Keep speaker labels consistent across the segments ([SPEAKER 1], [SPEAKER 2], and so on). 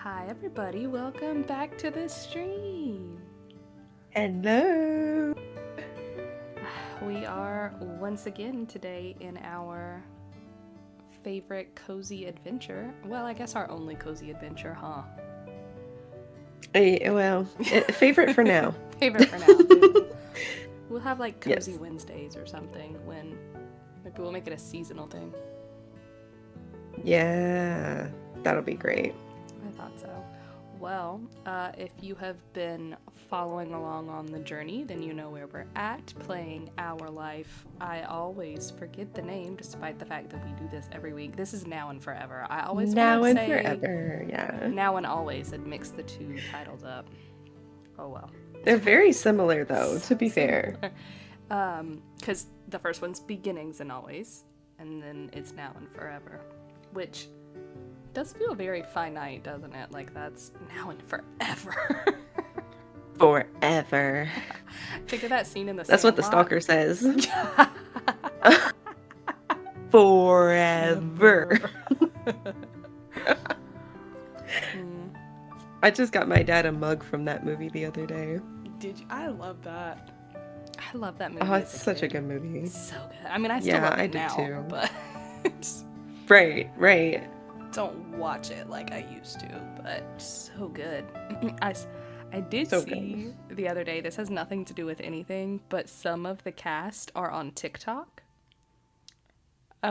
[SPEAKER 1] Hi everybody, welcome back to the stream.
[SPEAKER 2] Hello.
[SPEAKER 1] We are once again today in our favorite cozy adventure. Well, I guess our only cozy adventure, huh?
[SPEAKER 2] Favorite for now.
[SPEAKER 1] Favorite for now. We'll have like cozy
[SPEAKER 2] Yes.
[SPEAKER 1] Wednesdays or something when maybe we'll make it a seasonal thing.
[SPEAKER 2] Yeah, that'll be great.
[SPEAKER 1] I thought so. Well, if you have been following along on the journey, then you know where we're at, playing Our Life. I always forget the name, despite the fact that we do this every week. This is Now and Forever. I always
[SPEAKER 2] Now
[SPEAKER 1] want to
[SPEAKER 2] and
[SPEAKER 1] say
[SPEAKER 2] forever, yeah.
[SPEAKER 1] Now and Always and mix the two titles up. Oh well.
[SPEAKER 2] They're very similar though, to be fair.
[SPEAKER 1] Because the first one's Beginnings and Always, and then it's Now and Forever, which does feel very finite, doesn't it? Like that's now and forever.
[SPEAKER 2] Forever.
[SPEAKER 1] Think of that scene in the
[SPEAKER 2] That's what the
[SPEAKER 1] Sandlot.
[SPEAKER 2] stalker says. Forever. I just got my dad a mug from that movie the other day.
[SPEAKER 1] Did you? I love that. I love that movie.
[SPEAKER 2] Oh, it's such a good movie.
[SPEAKER 1] So good. I mean, I still love it now,
[SPEAKER 2] too.
[SPEAKER 1] but
[SPEAKER 2] Right.
[SPEAKER 1] don't watch it like I used to. But so good. I did
[SPEAKER 2] So
[SPEAKER 1] see the other day. This has nothing to do with anything, but some of the cast are on TikTok.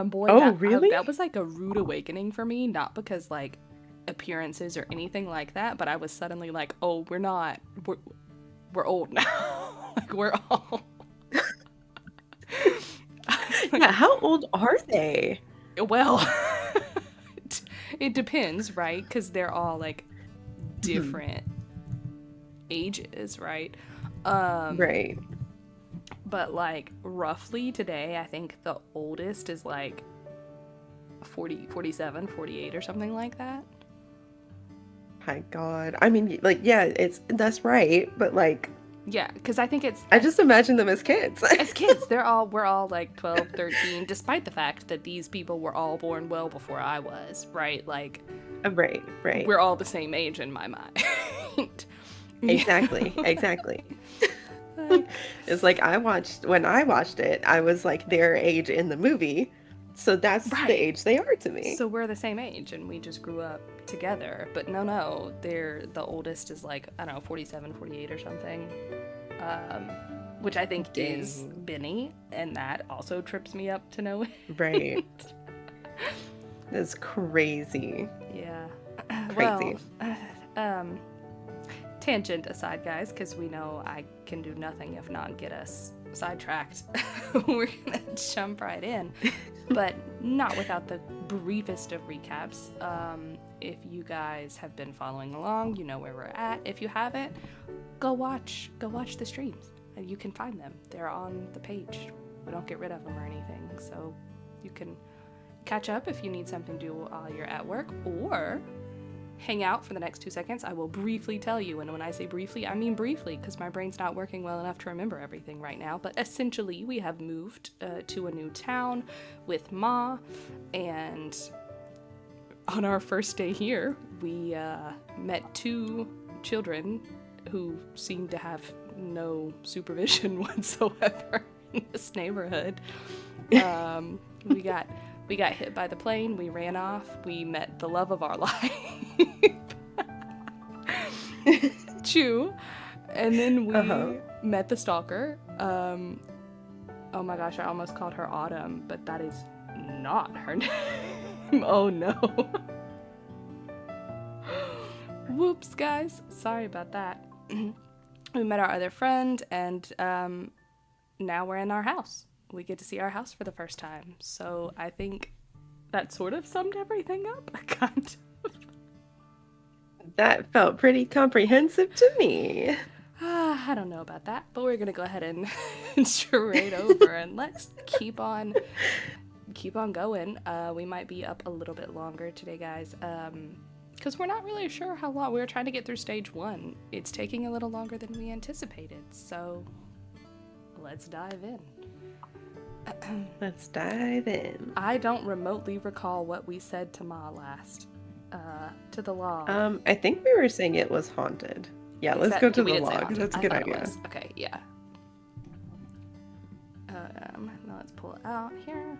[SPEAKER 1] Boy,
[SPEAKER 2] really?
[SPEAKER 1] That was like a rude awakening for me. Not because like appearances or anything like that, but I was suddenly like, oh, we're old now. Like we're all.
[SPEAKER 2] Yeah, how old are they?
[SPEAKER 1] Well, it depends, right? Because they're all like different ages, right?
[SPEAKER 2] Right.
[SPEAKER 1] But like roughly today, I think the oldest is like 40, 47, 48 or something like that.
[SPEAKER 2] My God. I mean, like, yeah, that's right, but like,
[SPEAKER 1] Yeah, because I think it's...
[SPEAKER 2] I just imagine them as kids.
[SPEAKER 1] As kids, we're all like 12, 13, despite the fact that these people were all born well before I was, right? Like...
[SPEAKER 2] Right.
[SPEAKER 1] We're all the same age in my mind.
[SPEAKER 2] Exactly. It's like when I watched it, I was like their age in the movie, so that's
[SPEAKER 1] Right.
[SPEAKER 2] the age they are to me.
[SPEAKER 1] So we're the same age, and we just grew up together. But no, the oldest is like, I don't know, 47, 48 or something. Which I think is Benny, and that also trips me up to know it.
[SPEAKER 2] Right. That's crazy.
[SPEAKER 1] Yeah.
[SPEAKER 2] Crazy.
[SPEAKER 1] Well, tangent aside, guys, because we know I can do nothing if not get us sidetracked. We're gonna jump right in, but not without the briefest of recaps. If you guys have been following along, you know where we're at. If you haven't, go watch the streams. You can find them. They're on the page. We don't get rid of them or anything, so you can catch up if you need something to do while you're at work, or hang out for the next 2 seconds. I will briefly tell you, and when I say briefly, I mean briefly, because my brain's not working well enough to remember everything right now. But essentially, we have moved to a new town with Ma, and on our first day here, we met 2 children who seemed to have no supervision whatsoever in this neighborhood. We got hit by the plane, we ran off, we met the love of our life, Chew, and then we met the stalker. Oh my gosh, I almost called her Autumn, but that is not her name. Oh no. Whoops, guys. Sorry about that. We met our other friend, and now we're in our house. We get to see our house for the first time. So I think that sort of summed everything up. Kind of.
[SPEAKER 2] That felt pretty comprehensive to me.
[SPEAKER 1] I don't know about that, but we're gonna go ahead and straight over and let's keep on going. We might be up a little bit longer today, guys. Because we're not really sure how long. We were trying to get through stage 1. It's taking a little longer than we anticipated. So let's dive in.
[SPEAKER 2] Let's dive in.
[SPEAKER 1] I don't remotely recall what we said to Ma last. To the log.
[SPEAKER 2] I think we were saying it was haunted. Yeah,
[SPEAKER 1] Is
[SPEAKER 2] let's
[SPEAKER 1] that,
[SPEAKER 2] go to
[SPEAKER 1] we
[SPEAKER 2] the
[SPEAKER 1] didn't say
[SPEAKER 2] log.
[SPEAKER 1] haunted.
[SPEAKER 2] That's a
[SPEAKER 1] I
[SPEAKER 2] good
[SPEAKER 1] thought it
[SPEAKER 2] idea.
[SPEAKER 1] was. Okay, yeah. Now let's pull it out here.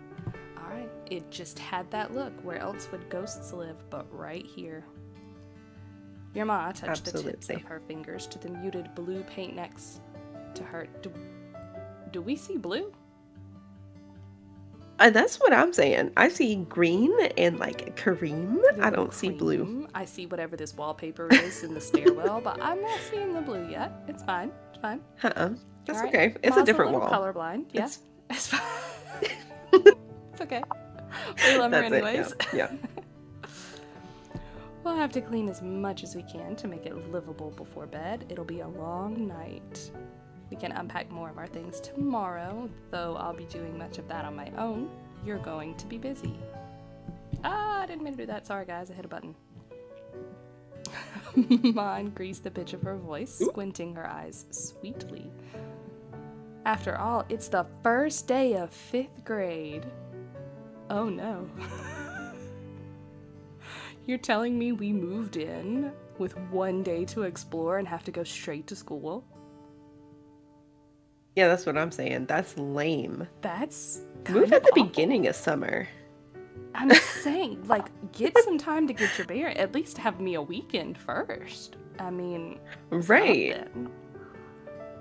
[SPEAKER 1] All right, it just had that look. Where else would ghosts live but right here? Your ma touched the tips
[SPEAKER 2] Absolutely.
[SPEAKER 1] of her fingers to the muted blue paint next to her. Do we see blue?
[SPEAKER 2] That's what I'm saying. I see green and like cream.
[SPEAKER 1] A
[SPEAKER 2] I
[SPEAKER 1] little
[SPEAKER 2] don't see blue.
[SPEAKER 1] cream. I see whatever this wallpaper is in the stairwell, but I'm not seeing the blue yet. It's fine. It's fine.
[SPEAKER 2] Uh-uh. That's
[SPEAKER 1] All right.
[SPEAKER 2] okay. It's a
[SPEAKER 1] Ma's
[SPEAKER 2] different
[SPEAKER 1] little
[SPEAKER 2] wall.
[SPEAKER 1] colorblind. Yeah.
[SPEAKER 2] It's
[SPEAKER 1] It's fine. It's okay. We love her
[SPEAKER 2] that's it. Yeah.
[SPEAKER 1] anyways.
[SPEAKER 2] Yeah.
[SPEAKER 1] We'll have to clean as much as we can to make it livable before bed. It'll be a long night. We can unpack more of our things tomorrow, though I'll be doing much of that on my own. You're going to be busy. Ah, I didn't mean to do that. Sorry, guys. I hit a button. Ma increased the pitch of her voice, squinting her eyes sweetly. After all, it's the first day of 5th grade. Oh no. You're telling me we moved in with 1 day to explore and have to go straight to school?
[SPEAKER 2] Yeah, that's what I'm saying. That's lame.
[SPEAKER 1] That's
[SPEAKER 2] Move
[SPEAKER 1] kind
[SPEAKER 2] at
[SPEAKER 1] of
[SPEAKER 2] the
[SPEAKER 1] awful.
[SPEAKER 2] beginning of summer.
[SPEAKER 1] I'm saying, like, get some time to get your bear. At least have me a weekend first. I mean,
[SPEAKER 2] Right.
[SPEAKER 1] something.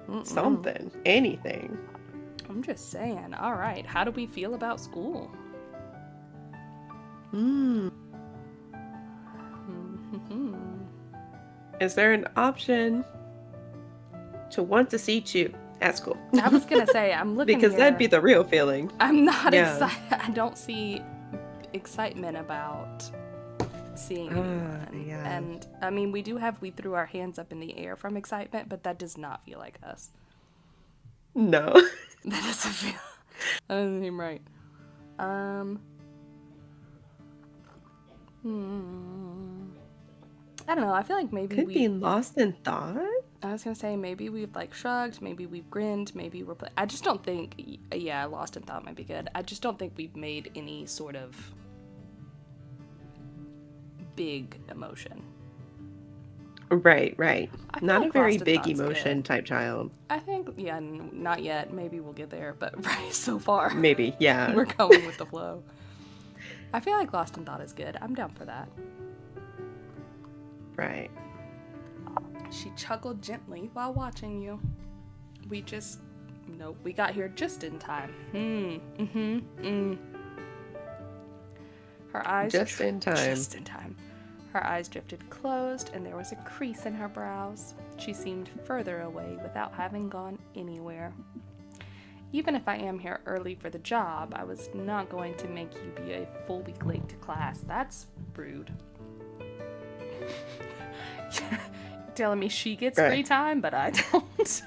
[SPEAKER 1] Mm-mm.
[SPEAKER 2] Something. Anything.
[SPEAKER 1] I'm just saying. All right, how do we feel about school?
[SPEAKER 2] Hmm.
[SPEAKER 1] Mhm.
[SPEAKER 2] Is there an option to want to see you at school?
[SPEAKER 1] I was gonna say, I'm looking
[SPEAKER 2] Because
[SPEAKER 1] here.
[SPEAKER 2] that'd be the real feeling.
[SPEAKER 1] I'm not
[SPEAKER 2] Yeah.
[SPEAKER 1] excited. I don't see excitement about seeing anyone.
[SPEAKER 2] Yeah.
[SPEAKER 1] And I mean, we threw our hands up in the air from excitement, but that does not feel like us.
[SPEAKER 2] No.
[SPEAKER 1] That doesn't seem right. I don't know. I feel like maybe
[SPEAKER 2] Could be lost in thought.
[SPEAKER 1] I was gonna say maybe we've like shrugged, maybe we've grinned, maybe we're. I just don't think. Yeah, lost in thought might be good. I just don't think we've made any sort of big emotion.
[SPEAKER 2] Right.
[SPEAKER 1] I feel
[SPEAKER 2] Not
[SPEAKER 1] like
[SPEAKER 2] a very
[SPEAKER 1] lost in
[SPEAKER 2] big
[SPEAKER 1] thought's
[SPEAKER 2] emotion
[SPEAKER 1] good.
[SPEAKER 2] type child.
[SPEAKER 1] I think not yet. Maybe we'll get there, but right so far
[SPEAKER 2] Maybe, yeah.
[SPEAKER 1] we're going with the flow. I feel like lost in thought is good. I'm down for that.
[SPEAKER 2] Right.
[SPEAKER 1] She chuckled gently while watching you. We got here just in time. Her eyes
[SPEAKER 2] Just in time.
[SPEAKER 1] Just in time. Her eyes drifted closed, and there was a crease in her brows. She seemed further away without having gone anywhere. Even if I am here early for the job, I was not going to make you be a full week late to class. That's rude. You're telling me she gets free time, but I don't.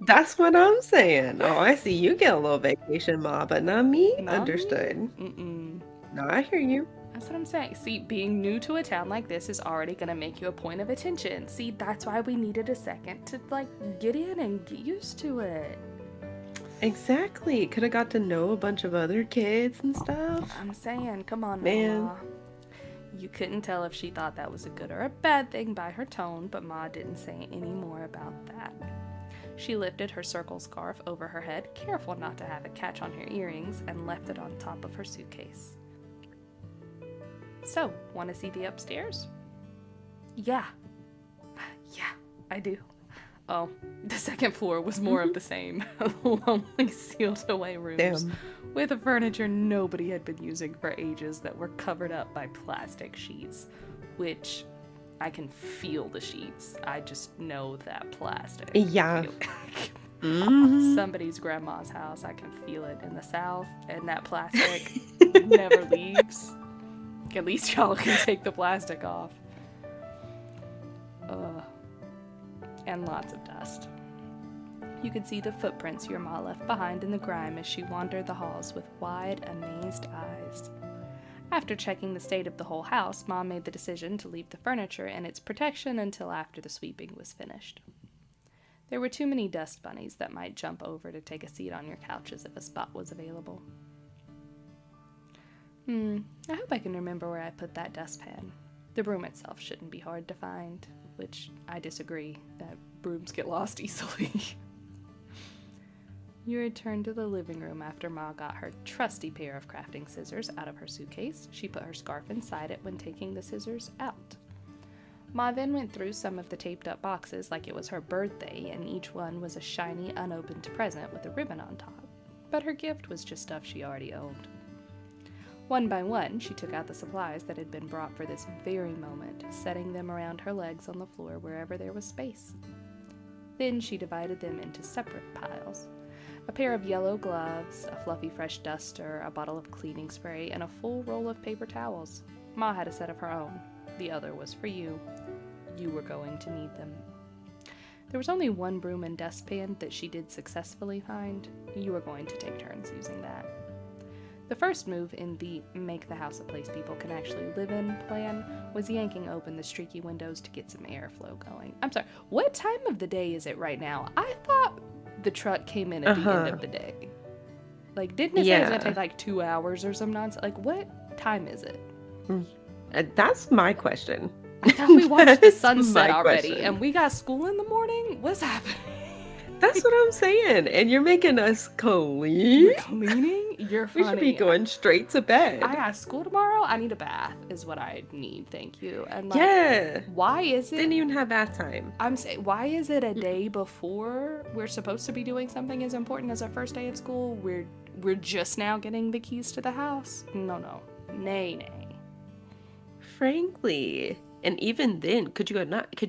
[SPEAKER 2] That's what I'm saying. Oh, I see. You get a little vacation, Ma, but not me.
[SPEAKER 1] Not me?
[SPEAKER 2] Understood.
[SPEAKER 1] Mm-mm.
[SPEAKER 2] No, I hear you.
[SPEAKER 1] That's what I'm saying. See, being new to a town like this is already gonna make you a point of attention. See, that's why we needed a second to, like, get in and get used to it.
[SPEAKER 2] Exactly. Could have got to know a bunch of other kids and stuff.
[SPEAKER 1] I'm saying, come on,
[SPEAKER 2] Man.
[SPEAKER 1] Ma. You couldn't tell if she thought that was a good or a bad thing by her tone, but Ma didn't say any more about that. She lifted her circle scarf over her head, careful not to have it catch on her earrings, and left it on top of her suitcase. So, want to see the upstairs? Yeah, I do. Oh, the second floor was more of the same. Lonely, sealed away rooms
[SPEAKER 2] Damn.
[SPEAKER 1] with furniture nobody had been using for ages that were covered up by plastic sheets, which I can feel the sheets. I just know that plastic.
[SPEAKER 2] Yeah.
[SPEAKER 1] Mm-hmm. Somebody's grandma's house. I can feel it in the South, and that plastic never leaves. At least y'all can take the plastic off. And lots of dust. You could see the footprints your ma left behind in the grime as she wandered the halls with wide, amazed eyes. After checking the state of the whole house, Mom made the decision to leave the furniture and its protection until after the sweeping was finished. There were too many dust bunnies that might jump over to take a seat on your couches if a spot was available. I hope I can remember where I put that dustpan. The broom itself shouldn't be hard to find, which I disagree. Brooms get lost easily. You returned to the living room after Ma got her trusty pair of crafting scissors out of her suitcase. She put her scarf inside it when taking the scissors out. Ma then went through some of the taped up boxes like it was her birthday, and each one was a shiny, unopened present with a ribbon on top. But her gift was just stuff she already owned. One by one, she took out the supplies that had been brought for this very moment, setting them around her legs on the floor wherever there was space. Then she divided them into separate piles. A pair of yellow gloves, a fluffy fresh duster, a bottle of cleaning spray, and a full roll of paper towels. Ma had a set of her own. The other was for you. You were going to need them. There was only one broom and dustpan that she did successfully find. You were going to take turns using that. The first move in the make the house a place people can actually live in plan was yanking open the streaky windows to get some airflow going. I'm sorry, what time of the day is it right now? I thought the truck came in at the end of the day. Like, didn't it say it was going to take like 2 hours or some nonsense? Like, what time is it?
[SPEAKER 2] That's my question.
[SPEAKER 1] I thought we watched the sunset already, and we got school in the morning? What's happening?
[SPEAKER 2] That's what I'm saying. And you're making us clean?
[SPEAKER 1] Cleaning? You're funny.
[SPEAKER 2] We should be going straight to bed.
[SPEAKER 1] I got school tomorrow. I need a bath is what I need. Thank you. And like,
[SPEAKER 2] yeah.
[SPEAKER 1] Why is it?
[SPEAKER 2] Didn't even have bath time.
[SPEAKER 1] I'm saying, why is it a day before we're supposed to be doing something as important as our first day of school? We're just now getting the keys to the house. No. Nay.
[SPEAKER 2] Frankly. And even then, could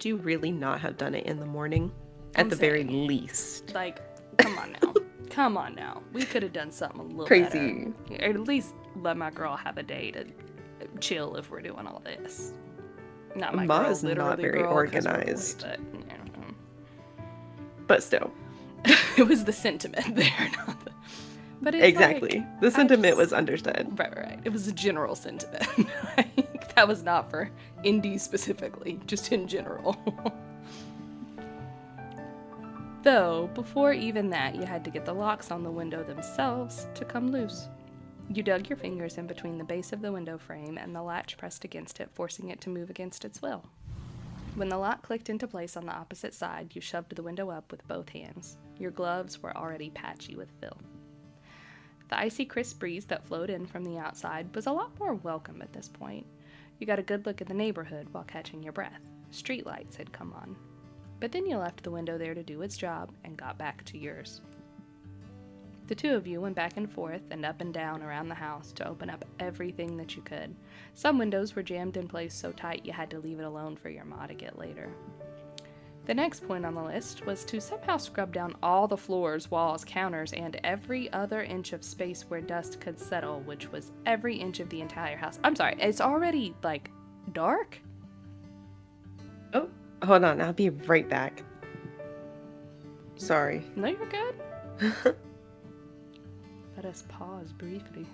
[SPEAKER 2] you really not have done it in the morning? At the very least.
[SPEAKER 1] Like, come on now. Come on now. We could have done something a little
[SPEAKER 2] crazy.
[SPEAKER 1] Better. Or at least let my girl have a day to chill if we're doing all this. Not my girl,
[SPEAKER 2] Ma's
[SPEAKER 1] literally
[SPEAKER 2] not very
[SPEAKER 1] girl,
[SPEAKER 2] organized.
[SPEAKER 1] But,
[SPEAKER 2] but still.
[SPEAKER 1] It was the sentiment there. But it's
[SPEAKER 2] exactly.
[SPEAKER 1] Like,
[SPEAKER 2] the sentiment was understood.
[SPEAKER 1] Right. It was a general sentiment. Like, that was not for Indy specifically, just in general. Though, before even that, you had to get the locks on the window themselves to come loose. You dug your fingers in between the base of the window frame and the latch pressed against it, forcing it to move against its will. When the lock clicked into place on the opposite side, you shoved the window up with both hands. Your gloves were already patchy with filth. The icy crisp breeze that flowed in from the outside was a lot more welcome at this point. You got a good look at the neighborhood while catching your breath. Street lights had come on. But then you left the window there to do its job and got back to yours. The two of you went back and forth and up and down around the house to open up everything that you could. Some windows were jammed in place so tight you had to leave it alone for your ma to get later. The next point on the list was to somehow scrub down all the floors, walls, counters, and every other inch of space where dust could settle, which was every inch of the entire house. I'm sorry, it's already, like, dark?
[SPEAKER 2] Oh, hold on, I'll be right back. Sorry.
[SPEAKER 1] No, you're good. Let us pause briefly.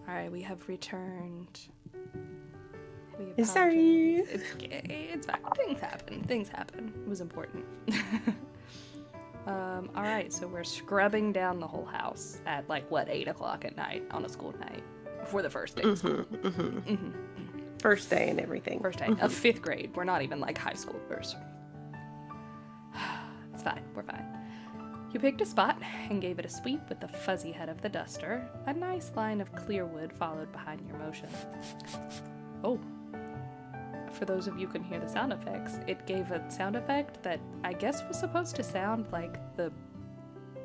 [SPEAKER 1] All right, we have returned. We
[SPEAKER 2] Sorry.
[SPEAKER 1] apologize. It's fine. Things happen. It was important. All right, so we're scrubbing down the whole house at 8 o'clock at night on a school night for the first day of school.
[SPEAKER 2] First day and everything.
[SPEAKER 1] First day of 5th grade. We're not even high schoolers. It's fine. We're fine. You picked a spot and gave it a sweep with the fuzzy head of the duster. A nice line of clear wood followed behind your motion. Oh. For those of you who can hear the sound effects, it gave a sound effect that I guess was supposed to sound like the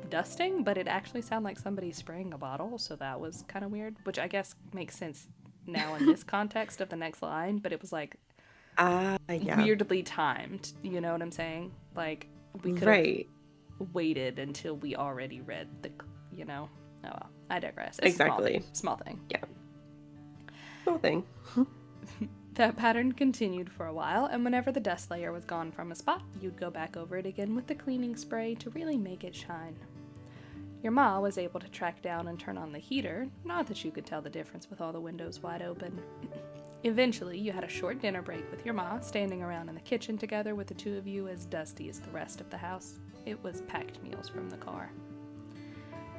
[SPEAKER 1] dusting, but it actually sounded like somebody spraying a bottle, so that was kind of weird, which I guess makes sense now in this context of the next line, but it was weirdly timed, you know what I'm saying? We could have waited until we already read the, oh well, I digress. It's
[SPEAKER 2] exactly.
[SPEAKER 1] Small thing.
[SPEAKER 2] Yeah. Small thing.
[SPEAKER 1] That pattern continued for a while, and whenever the dust layer was gone from a spot, you'd go back over it again with the cleaning spray to really make it shine. Your ma was able to track down and turn on the heater, not that you could tell the difference with all the windows wide open. Eventually, you had a short dinner break with your ma, standing around in the kitchen together with the two of you as dusty as the rest of the house. It was packed meals from the car.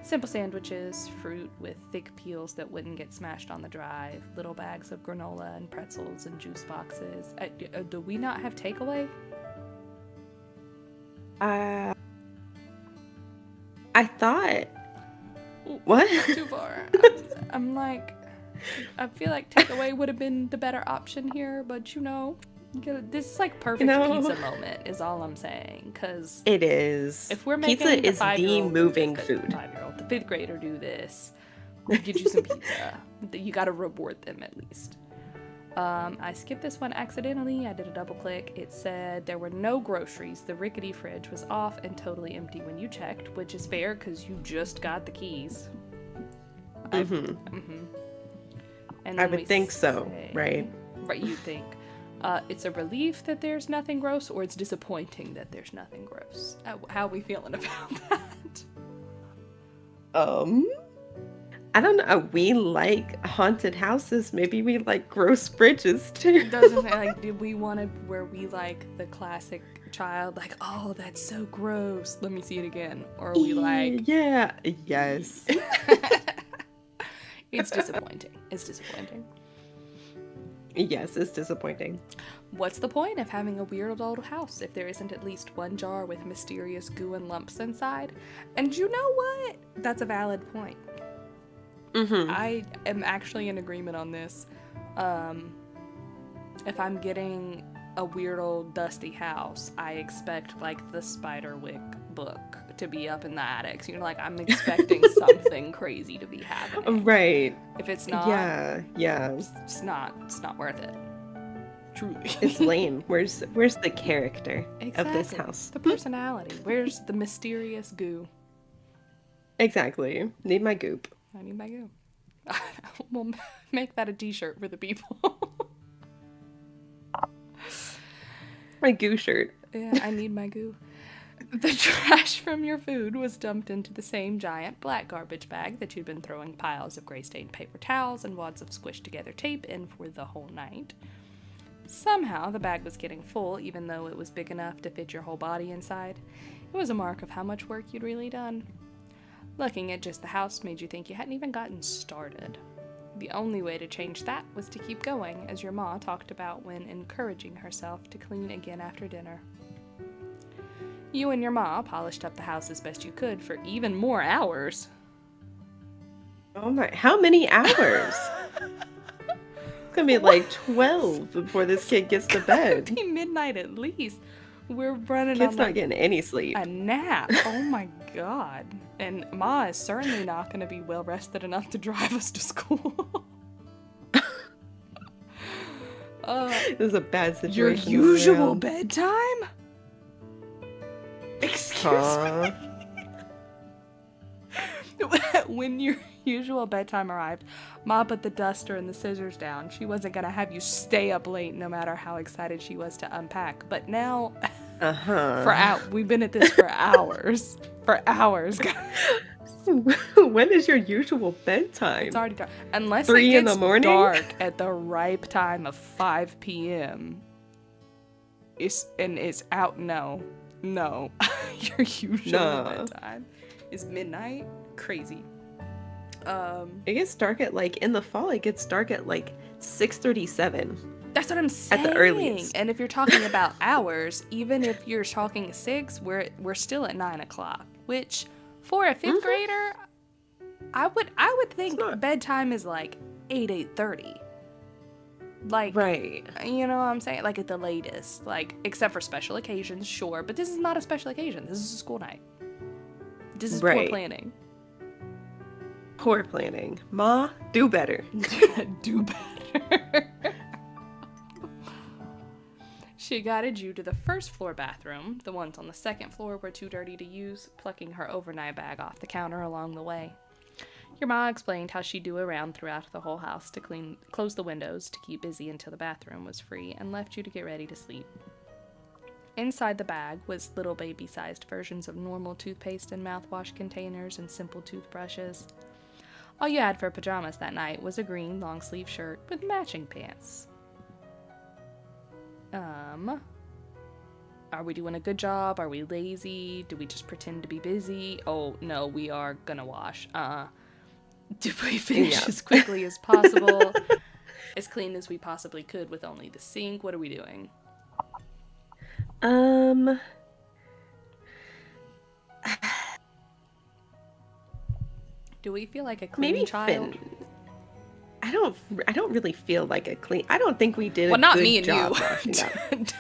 [SPEAKER 1] Simple sandwiches, fruit with thick peels that wouldn't get smashed on the drive, little bags of granola and pretzels and juice boxes. Do we not have takeaway?
[SPEAKER 2] I thought... What?
[SPEAKER 1] Too far. I'm I feel like takeaway would have been the better option here, but this is perfect pizza moment is all I'm saying, because
[SPEAKER 2] it is.
[SPEAKER 1] If we're making
[SPEAKER 2] pizza is the moving food.
[SPEAKER 1] 5-year-old, the 5th grader do this, we'll get you some pizza. You got to reward them at least. I skipped this one accidentally. I did a double click. It said there were no groceries. The rickety fridge was off and totally empty when you checked, which is fair because you just got the keys.
[SPEAKER 2] And I would think so, right?
[SPEAKER 1] Right, you think. It's a relief that there's nothing gross, or it's disappointing that there's nothing gross. How are we feeling about that?
[SPEAKER 2] I don't know. We like haunted houses. Maybe we like gross fridges too.
[SPEAKER 1] Doesn't did we want to where we like the classic child, oh, that's so gross, let me see it again? Or are we
[SPEAKER 2] yes.
[SPEAKER 1] It's disappointing. It's disappointing.
[SPEAKER 2] Yes, it's disappointing.
[SPEAKER 1] What's the point of having a weird old house if there isn't at least one jar with mysterious goo and lumps inside? And you know what? That's a valid point. I am actually in agreement on this. If I'm getting a weird old dusty house, I expect the Spiderwick book to be up in the attics. I'm expecting something crazy to be happening.
[SPEAKER 2] Right.
[SPEAKER 1] If it's not, it's not worth it. Truly.
[SPEAKER 2] It's lame. Where's the character of this house?
[SPEAKER 1] The personality. Where's the mysterious goo?
[SPEAKER 2] Exactly. Need my goop.
[SPEAKER 1] I need my goo. We'll make that a t-shirt for the people.
[SPEAKER 2] My goo shirt.
[SPEAKER 1] Yeah, I need my goo. The trash from your food was dumped into the same giant black garbage bag that you'd been throwing piles of gray-stained paper towels and wads of squished-together tape in for the whole night. Somehow, the bag was getting full, even though it was big enough to fit your whole body inside. It was a mark of how much work you'd really done. Looking at just the house made you think you hadn't even gotten started. The only way to change that was to keep going, as your ma talked about when encouraging herself to clean again after dinner. You and your ma polished up the house as best you could for even more hours.
[SPEAKER 2] Oh my, how many hours? It's gonna be 12 before this kid gets to bed.
[SPEAKER 1] It's gonna be midnight at least. We're running
[SPEAKER 2] Kid's
[SPEAKER 1] on
[SPEAKER 2] not getting any sleep.
[SPEAKER 1] A nap. Oh my god. And ma is certainly not gonna be well rested enough to drive us to school.
[SPEAKER 2] This is a bad situation.
[SPEAKER 1] Your usual bedtime? Excuse me. When your usual bedtime arrived, Ma put the duster and the scissors down. She wasn't gonna have you stay up late no matter how excited she was to unpack. But now, we've been at this for hours. For hours, guys.
[SPEAKER 2] when is your usual bedtime?
[SPEAKER 1] It's already dark. Unless
[SPEAKER 2] 3
[SPEAKER 1] it
[SPEAKER 2] in the
[SPEAKER 1] gets
[SPEAKER 2] morning?
[SPEAKER 1] dark at the ripe time of 5 p.m. It's out. No. Your usual
[SPEAKER 2] No.
[SPEAKER 1] bedtime is midnight. Crazy.
[SPEAKER 2] It gets dark at like in the fall. It gets dark at like 6:37.
[SPEAKER 1] That's what I'm saying.
[SPEAKER 2] At the earliest.
[SPEAKER 1] And if you're talking about hours, even if you're talking 6, we're still at 9 o'clock. Which, for a 5th grader, I would think bedtime is like 8:30. Like,
[SPEAKER 2] Right.
[SPEAKER 1] you know what I'm saying? Like at the latest. Like, except for special occasions, sure. But this is not a special occasion. This is a school night. This is poor planning.
[SPEAKER 2] Poor planning. Ma, do better.
[SPEAKER 1] Do better. She guided you to the first floor bathroom. The ones on the second floor were too dirty to use, plucking her overnight bag off the counter along the way. Your ma explained how she'd do a round throughout the whole house to close the windows to keep busy until the bathroom was free, and left you to get ready to sleep. Inside the bag was little baby-sized versions of normal toothpaste and mouthwash containers and simple toothbrushes. All you had for pajamas that night was a green long-sleeve shirt with matching pants. Are we doing a good job? Are we lazy? Do we just pretend to be busy? Oh, no, we are gonna wash. Did we finish as quickly as possible? As clean as we possibly could with only the sink? What are we doing? Do we feel like a clean child?
[SPEAKER 2] I don't really feel like a clean. I don't think we did
[SPEAKER 1] well,
[SPEAKER 2] a
[SPEAKER 1] not
[SPEAKER 2] good
[SPEAKER 1] me and
[SPEAKER 2] job
[SPEAKER 1] you.
[SPEAKER 2] washing up.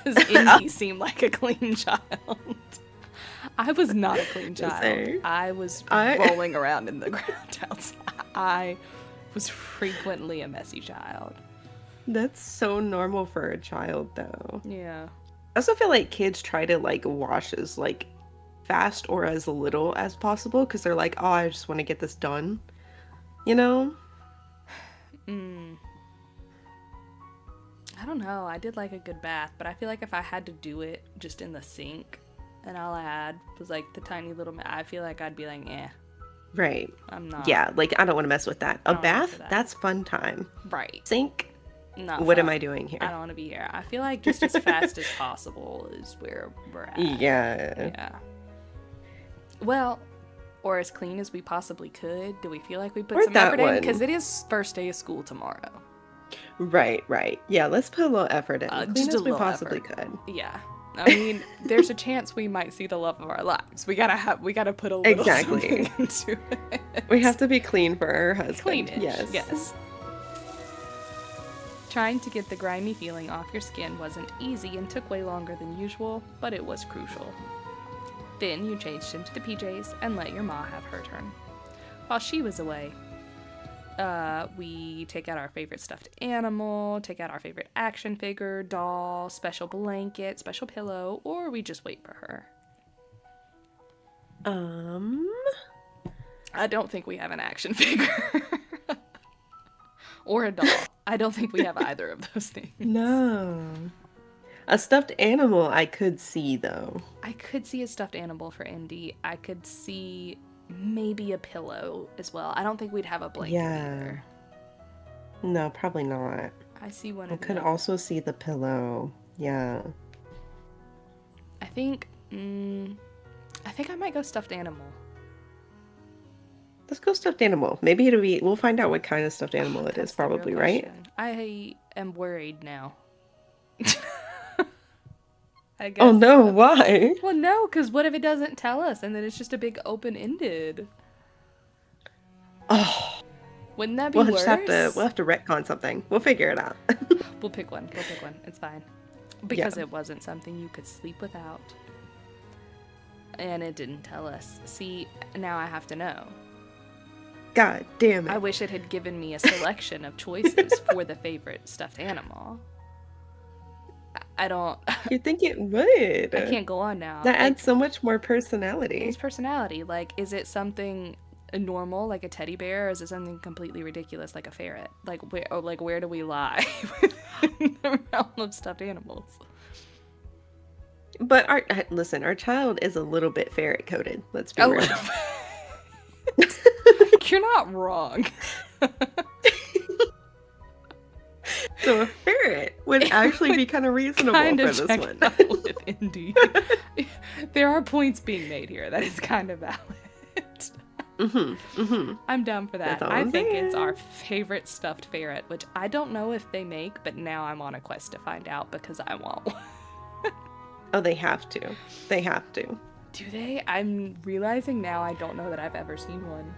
[SPEAKER 1] Does Indy seem like a clean child? I was not a clean child. I was rolling around in the ground outside. I was frequently a messy child.
[SPEAKER 2] That's so normal for a child, though.
[SPEAKER 1] Yeah.
[SPEAKER 2] I also feel like kids try to like wash as like fast or as little as possible because they're like, oh, I just want to get this done. You know?
[SPEAKER 1] I don't know. I did like a good bath, but I feel like if I had to do it just in the sink and all I had was like the tiny little, I feel like I'd be like, eh.
[SPEAKER 2] Right.
[SPEAKER 1] I'm not.
[SPEAKER 2] Yeah, like I don't want to mess with that. A bath, that's fun time.
[SPEAKER 1] Right.
[SPEAKER 2] Sink,
[SPEAKER 1] not
[SPEAKER 2] what
[SPEAKER 1] fun.
[SPEAKER 2] am I doing here?
[SPEAKER 1] I don't want to be here. I feel like just as fast as possible is where we're at.
[SPEAKER 2] Yeah.
[SPEAKER 1] Well, or as clean as we possibly could. Do we feel like we put some effort in? Because it is first day of school tomorrow.
[SPEAKER 2] Right. Yeah, let's put a little effort in. Clean as we possibly could.
[SPEAKER 1] Yeah. I mean, there's a chance we might see the love of our lives. We gotta put a little something into it.
[SPEAKER 2] We have to be clean for our husband.
[SPEAKER 1] Cleanish, yes. Trying to get the grimy feeling off your skin wasn't easy and took way longer than usual, but it was crucial. Then you changed into the PJs and let your ma have her turn. While she was away, we take out our favorite stuffed animal, take out our favorite action figure, doll, special blanket, special pillow, or we just wait for her. I don't think we have an action figure. Or a doll. I don't think we have either of those things.
[SPEAKER 2] No. A stuffed animal I could see, though.
[SPEAKER 1] I could see a stuffed animal for Indy. I could see maybe a pillow as well. I don't think we'd have a blanket either.
[SPEAKER 2] No, probably not.
[SPEAKER 1] I see one.
[SPEAKER 2] I could also see the pillow. Yeah.
[SPEAKER 1] I think I might go stuffed animal.
[SPEAKER 2] Let's go stuffed animal. Maybe we'll find out what kind of stuffed animal it is, probably, right?
[SPEAKER 1] I am worried now. I guess.
[SPEAKER 2] Oh no, why?
[SPEAKER 1] Well, no, because what if it doesn't tell us and then it's just a big open-ended?
[SPEAKER 2] Oh.
[SPEAKER 1] Wouldn't that be worse?
[SPEAKER 2] We'll have to retcon something. We'll figure it out.
[SPEAKER 1] We'll pick one. It's fine. Because it wasn't something you could sleep without. And it didn't tell us. See, now I have to know.
[SPEAKER 2] God damn it.
[SPEAKER 1] I wish it had given me a selection of choices for the favorite stuffed animal. I don't...
[SPEAKER 2] You'd think it would.
[SPEAKER 1] I can't go on now.
[SPEAKER 2] That adds so much more personality.
[SPEAKER 1] It's personality. Like, is it something normal, like a teddy bear, or is it something completely ridiculous, like a ferret? Like, where do we lie in the realm of stuffed animals?
[SPEAKER 2] But our child is a little bit ferret coated. Let's be real.
[SPEAKER 1] You're not wrong.
[SPEAKER 2] So a ferret would actually be kind of reasonable
[SPEAKER 1] Kinda
[SPEAKER 2] for this
[SPEAKER 1] check
[SPEAKER 2] one.
[SPEAKER 1] out with Indy. There are points being made here. That is kind of valid. I'm down for that.
[SPEAKER 2] That's all
[SPEAKER 1] I
[SPEAKER 2] I'm
[SPEAKER 1] think it's
[SPEAKER 2] saying.
[SPEAKER 1] our favorite stuffed ferret, which I don't know if they make, but now I'm on a quest to find out because I want one.
[SPEAKER 2] Oh, they have to. They have to.
[SPEAKER 1] Do they? I'm realizing now I don't know that I've ever seen one.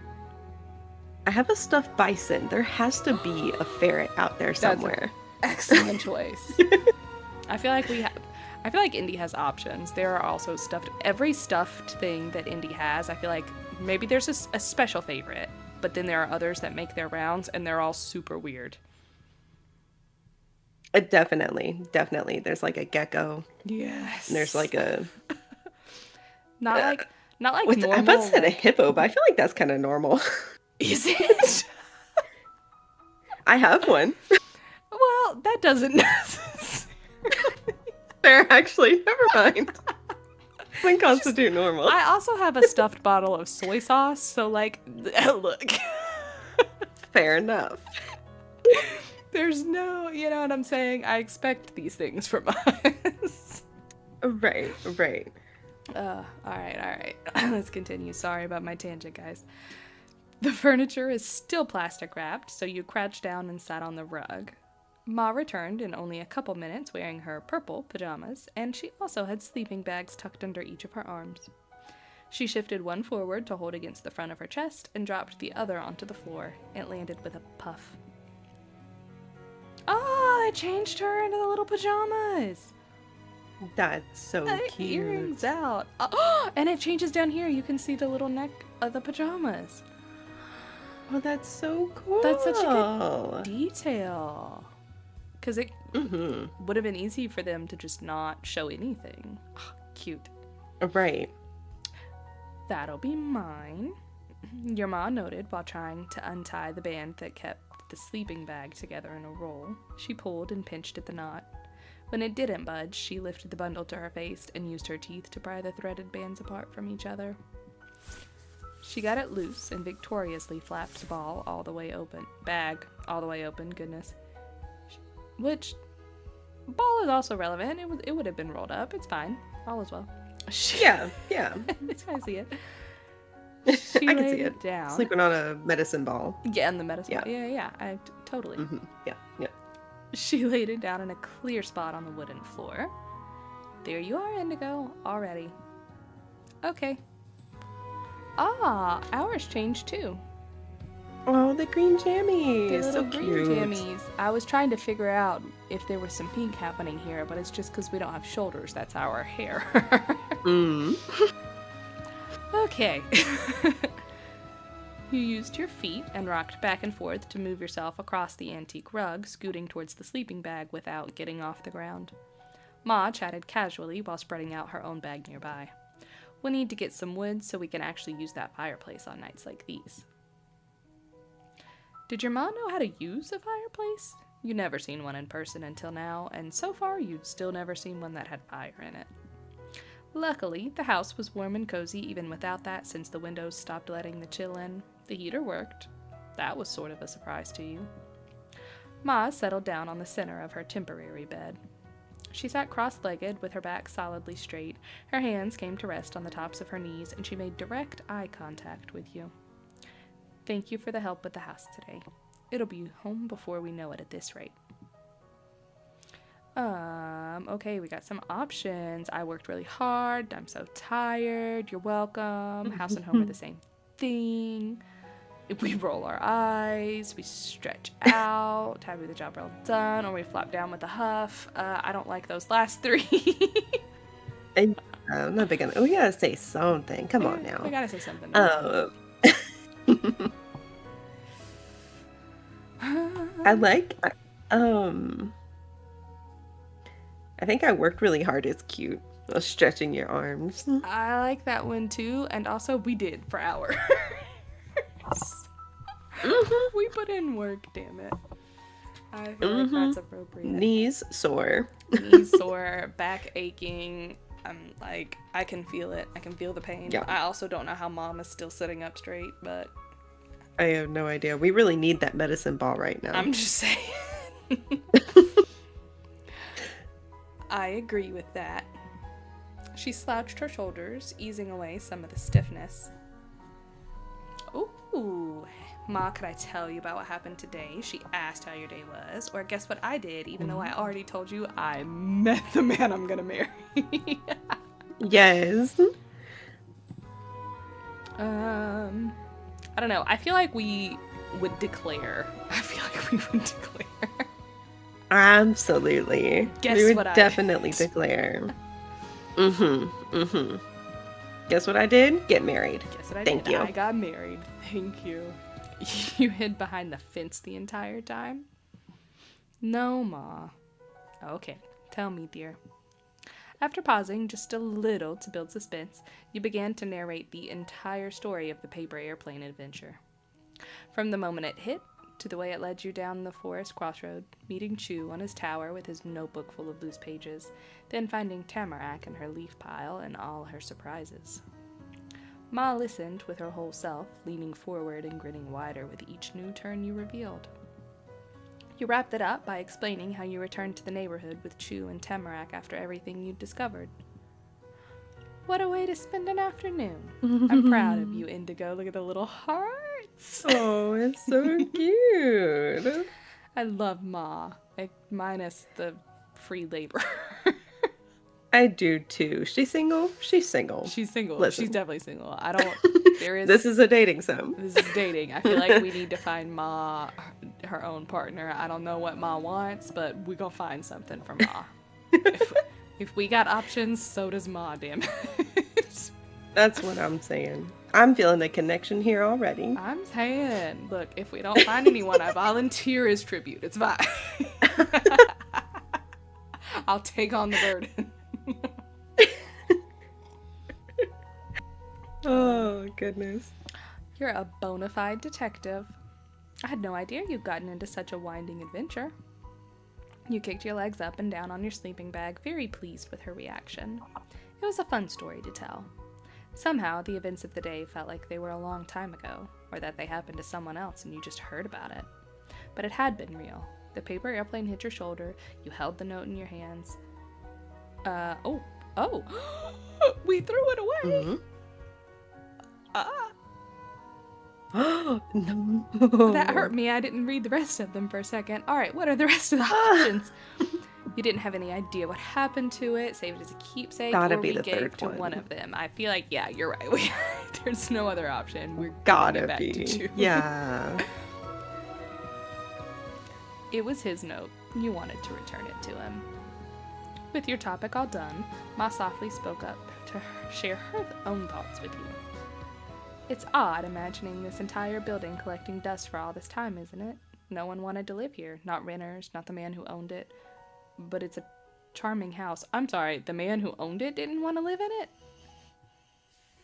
[SPEAKER 2] I have a stuffed bison. There has to be a ferret out there somewhere.
[SPEAKER 1] Excellent choice. I feel like Indy has options. There are also every stuffed thing that Indy has, I feel like maybe there's a special favorite, but then there are others that make their rounds and they're all super weird.
[SPEAKER 2] Definitely. There's like a gecko.
[SPEAKER 1] Yes.
[SPEAKER 2] And there's like a
[SPEAKER 1] not like normal.
[SPEAKER 2] I about to say a hippo, but I feel like that's kind of normal.
[SPEAKER 1] Is it?
[SPEAKER 2] I have one.
[SPEAKER 1] Well, that doesn't necessarily.
[SPEAKER 2] They're actually, never mind. Doesn't constitute normal.
[SPEAKER 1] I also have a stuffed bottle of soy sauce, so like, look.
[SPEAKER 2] Fair enough.
[SPEAKER 1] There's no, you know what I'm saying? I expect these things from us.
[SPEAKER 2] Right.
[SPEAKER 1] All right. Let's continue. Sorry about my tangent, guys. The furniture is still plastic wrapped, so you crouched down and sat on the rug. Ma returned in only a couple minutes wearing her purple pajamas, and she also had sleeping bags tucked under each of her arms. She shifted one forward to hold against the front of her chest and dropped the other onto the floor. It landed with a puff. Oh, it changed her into the little pajamas.
[SPEAKER 2] That's so cute.
[SPEAKER 1] Earrings out. Oh, and it changes down here. You can see the little neck of the pajamas.
[SPEAKER 2] Oh, that's so cool.
[SPEAKER 1] That's such a good detail. Because it would have been easy for them to just not show anything. Oh, cute.
[SPEAKER 2] Right.
[SPEAKER 1] That'll be mine. Your ma noted while trying to untie the band that kept the sleeping bag together in a roll. She pulled and pinched at the knot. When it didn't budge, she lifted the bundle to her face and used her teeth to pry the threaded bands apart from each other. She got it loose and victoriously flapped the bag all the way open, goodness. Which, ball is also relevant. It would have been rolled up. It's fine. All is well.
[SPEAKER 2] Yeah.
[SPEAKER 1] I see it.
[SPEAKER 2] I can see it.
[SPEAKER 1] Down.
[SPEAKER 2] Sleeping on a medicine ball.
[SPEAKER 1] Yeah, and the medicine ball. Yeah. Totally.
[SPEAKER 2] Yeah.
[SPEAKER 1] She laid it down in a clear spot on the wooden floor. There you are, Indigo, already. Okay. Ah, ours changed too.
[SPEAKER 2] Oh, the green jammies.
[SPEAKER 1] The little
[SPEAKER 2] so
[SPEAKER 1] green
[SPEAKER 2] cute.
[SPEAKER 1] jammies. I was trying to figure out if there was some pink happening here, but it's just because we don't have shoulders. That's our hair. Okay. You used your feet and rocked back and forth to move yourself across the antique rug, scooting towards the sleeping bag without getting off the ground. Ma chatted casually while spreading out her own bag nearby. We'll need to get some wood so we can actually use that fireplace on nights like these. Did your ma know how to use a fireplace? You'd never seen one in person until now, and so far you'd still never seen one that had fire in it. Luckily, the house was warm and cozy even without that, since the windows stopped letting the chill in. The heater worked. That was sort of a surprise to you. Ma settled down on the center of her temporary bed. She sat cross-legged with her back solidly straight. Her hands came to rest on the tops of her knees, and she made direct eye contact with you. Thank you for the help with the house today. It'll be home before we know it at this rate. Okay, we got some options. I worked really hard. I'm so tired. You're welcome. House and home are the same thing. If we roll our eyes, we stretch out, happy with the job well done, or we flop down with a huff. I don't like those last three.
[SPEAKER 2] I'm not big on it. We gotta say something. Come on now.
[SPEAKER 1] We gotta say something.
[SPEAKER 2] I like, I think I worked really hard is cute. Stretching your arms.
[SPEAKER 1] I like that one too, and also we did for hours. We put in work, damn it. I feel like that's appropriate.
[SPEAKER 2] Knees sore.
[SPEAKER 1] Knees sore, back aching. I can feel it. I can feel the pain.
[SPEAKER 2] Yeah.
[SPEAKER 1] I also don't know how Mom is still sitting up straight, but
[SPEAKER 2] I have no idea. We really need that medicine ball right now.
[SPEAKER 1] I'm just saying. I agree with that. She slouched her shoulders, easing away some of the stiffness. Ooh, Ma, could I tell you about what happened today? She asked how your day was. Or guess what I did, even though I already told you I met the man I'm gonna marry.
[SPEAKER 2] Yes.
[SPEAKER 1] I don't know. I feel like we would declare.
[SPEAKER 2] Absolutely.
[SPEAKER 1] Guess
[SPEAKER 2] we would
[SPEAKER 1] what I
[SPEAKER 2] definitely
[SPEAKER 1] did.
[SPEAKER 2] declare. Guess what I did? Get married.
[SPEAKER 1] Guess what I
[SPEAKER 2] Thank
[SPEAKER 1] did?
[SPEAKER 2] you.
[SPEAKER 1] I got married. Thank you. You hid behind the fence the entire time? No, Ma. Okay, tell me, dear. After pausing just a little to build suspense, you began to narrate the entire story of the paper airplane adventure. From the moment it hit, to the way it led you down the forest crossroad, meeting Chu on his tower with his notebook full of loose pages, then finding Tamarack in her leaf pile and all her surprises. Ma listened with her whole self, leaning forward and grinning wider with each new turn you revealed. You wrapped it up by explaining how you returned to the neighborhood with Chu and Tamarack after everything you'd discovered. What a way to spend an afternoon. I'm proud of you, Indigo. Look at the little hearts.
[SPEAKER 2] Oh, it's so cute.
[SPEAKER 1] I love Ma, minus the free labor.
[SPEAKER 2] I do too. She's single? She's single.
[SPEAKER 1] She's single.
[SPEAKER 2] Listen.
[SPEAKER 1] She's definitely single.
[SPEAKER 2] This is a dating sim.
[SPEAKER 1] This is dating. I feel like we need to find Ma her own partner. I don't know what Ma wants, but we're gonna find something for Ma. if we got options, so does Ma, damn it.
[SPEAKER 2] That's what I'm saying. I'm feeling the connection here already.
[SPEAKER 1] I'm saying, look, if we don't find anyone, I volunteer as tribute. It's fine. I'll take on the burden.
[SPEAKER 2] Oh, goodness.
[SPEAKER 1] You're a bona fide detective. I had no idea you'd gotten into such a winding adventure. You kicked your legs up and down on your sleeping bag, very pleased with her reaction. It was a fun story to tell. Somehow, the events of the day felt like they were a long time ago, or that they happened to someone else and you just heard about it. But it had been real. The paper airplane hit your shoulder, you held the note in your hands. We threw it away!
[SPEAKER 2] Mm-hmm. No.
[SPEAKER 1] That hurt me. I didn't read the rest of them for a second. Alright, what are the rest of the options? You didn't have any idea what happened to it, saved it as a keepsake,
[SPEAKER 2] Gotta
[SPEAKER 1] or
[SPEAKER 2] be
[SPEAKER 1] we
[SPEAKER 2] the
[SPEAKER 1] gave
[SPEAKER 2] third
[SPEAKER 1] to
[SPEAKER 2] one.
[SPEAKER 1] one of them. I feel like, yeah, you're right. There's no other option. We're
[SPEAKER 2] Gotta
[SPEAKER 1] giving it back
[SPEAKER 2] be.
[SPEAKER 1] to Chu.
[SPEAKER 2] Yeah.
[SPEAKER 1] It was his note. You wanted to return it to him. With your topic all done, Ma softly spoke up to share her own thoughts with you. It's odd imagining this entire building collecting dust for all this time, isn't it? No one wanted to live here. Not renters, not the man who owned it. But it's a charming house. I'm sorry, the man who owned it didn't want to live in it?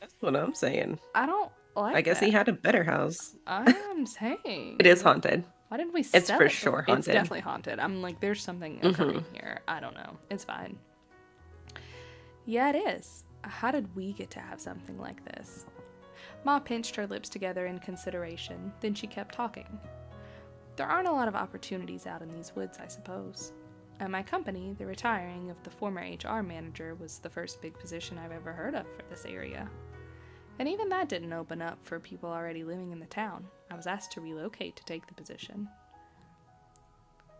[SPEAKER 2] That's what I'm saying.
[SPEAKER 1] I don't like
[SPEAKER 2] I guess
[SPEAKER 1] that.
[SPEAKER 2] he had a better house.
[SPEAKER 1] I'm saying.
[SPEAKER 2] It is haunted.
[SPEAKER 1] Why didn't we
[SPEAKER 2] It's
[SPEAKER 1] sell
[SPEAKER 2] for
[SPEAKER 1] it?
[SPEAKER 2] sure
[SPEAKER 1] It's
[SPEAKER 2] haunted.
[SPEAKER 1] definitely haunted. I'm like, there's something occurring here. I don't know. It's fine. Yeah, it is. How did we get to have something like this? Ma pinched her lips together in consideration, then she kept talking. There aren't a lot of opportunities out in these woods, I suppose. At my company, the retiring of the former HR manager was the first big position I've ever heard of for this area. And even that didn't open up for people already living in the town. I was asked to relocate to take the position.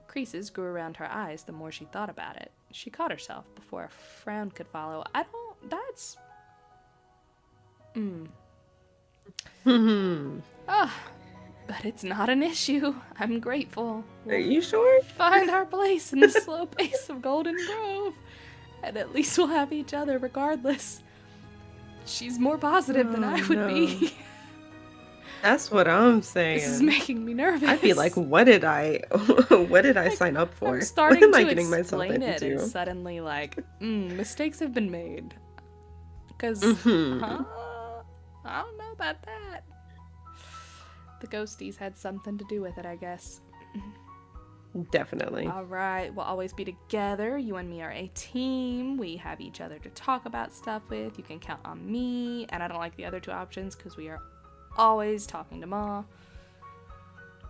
[SPEAKER 1] Creases grew around her eyes the more she thought about it. She caught herself before a frown could follow. But it's not an issue. I'm grateful.
[SPEAKER 2] Are you sure?
[SPEAKER 1] Find our place in the slow pace of Golden Grove. And at least we'll have each other regardless. She's more positive than I would be.
[SPEAKER 2] That's what I'm saying.
[SPEAKER 1] This is making me nervous.
[SPEAKER 2] I'd be like, what did I sign up for?
[SPEAKER 1] I'm starting
[SPEAKER 2] what am
[SPEAKER 1] to
[SPEAKER 2] I getting myself
[SPEAKER 1] explain it
[SPEAKER 2] into?
[SPEAKER 1] and suddenly like, mistakes have been made. Because, I don't know about that. The ghosties had something to do with it, I guess.
[SPEAKER 2] Definitely.
[SPEAKER 1] All right, we'll always be together. You and me are a team. We have each other to talk about stuff with. You can count on me. And I don't like the other two options because we are always talking to Ma.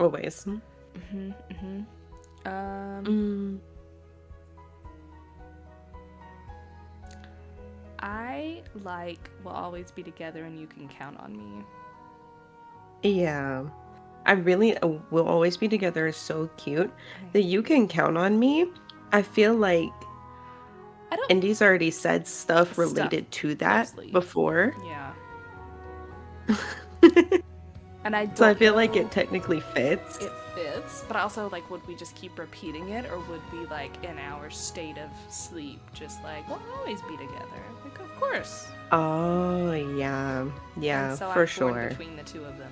[SPEAKER 2] Always.
[SPEAKER 1] Um,
[SPEAKER 2] Mm,
[SPEAKER 1] I like "We'll always be together and you can count on me."
[SPEAKER 2] yeah. I really will always be together is so cute.
[SPEAKER 1] I,
[SPEAKER 2] The you can count on me. I feel like
[SPEAKER 1] I don't
[SPEAKER 2] Indy's already said stuff
[SPEAKER 1] stuff
[SPEAKER 2] related to that
[SPEAKER 1] closely.
[SPEAKER 2] before.
[SPEAKER 1] Yeah, and I
[SPEAKER 2] So I
[SPEAKER 1] don't
[SPEAKER 2] feel like
[SPEAKER 1] know
[SPEAKER 2] it technically fits.
[SPEAKER 1] it fits, but also like, would we just keep repeating it, or would we like in our state of sleep just like, "We'll always be together"? Like, of course.
[SPEAKER 2] Oh, yeah.
[SPEAKER 1] And
[SPEAKER 2] Yeah,
[SPEAKER 1] so
[SPEAKER 2] for
[SPEAKER 1] I'm torn
[SPEAKER 2] sure.
[SPEAKER 1] between the two of them.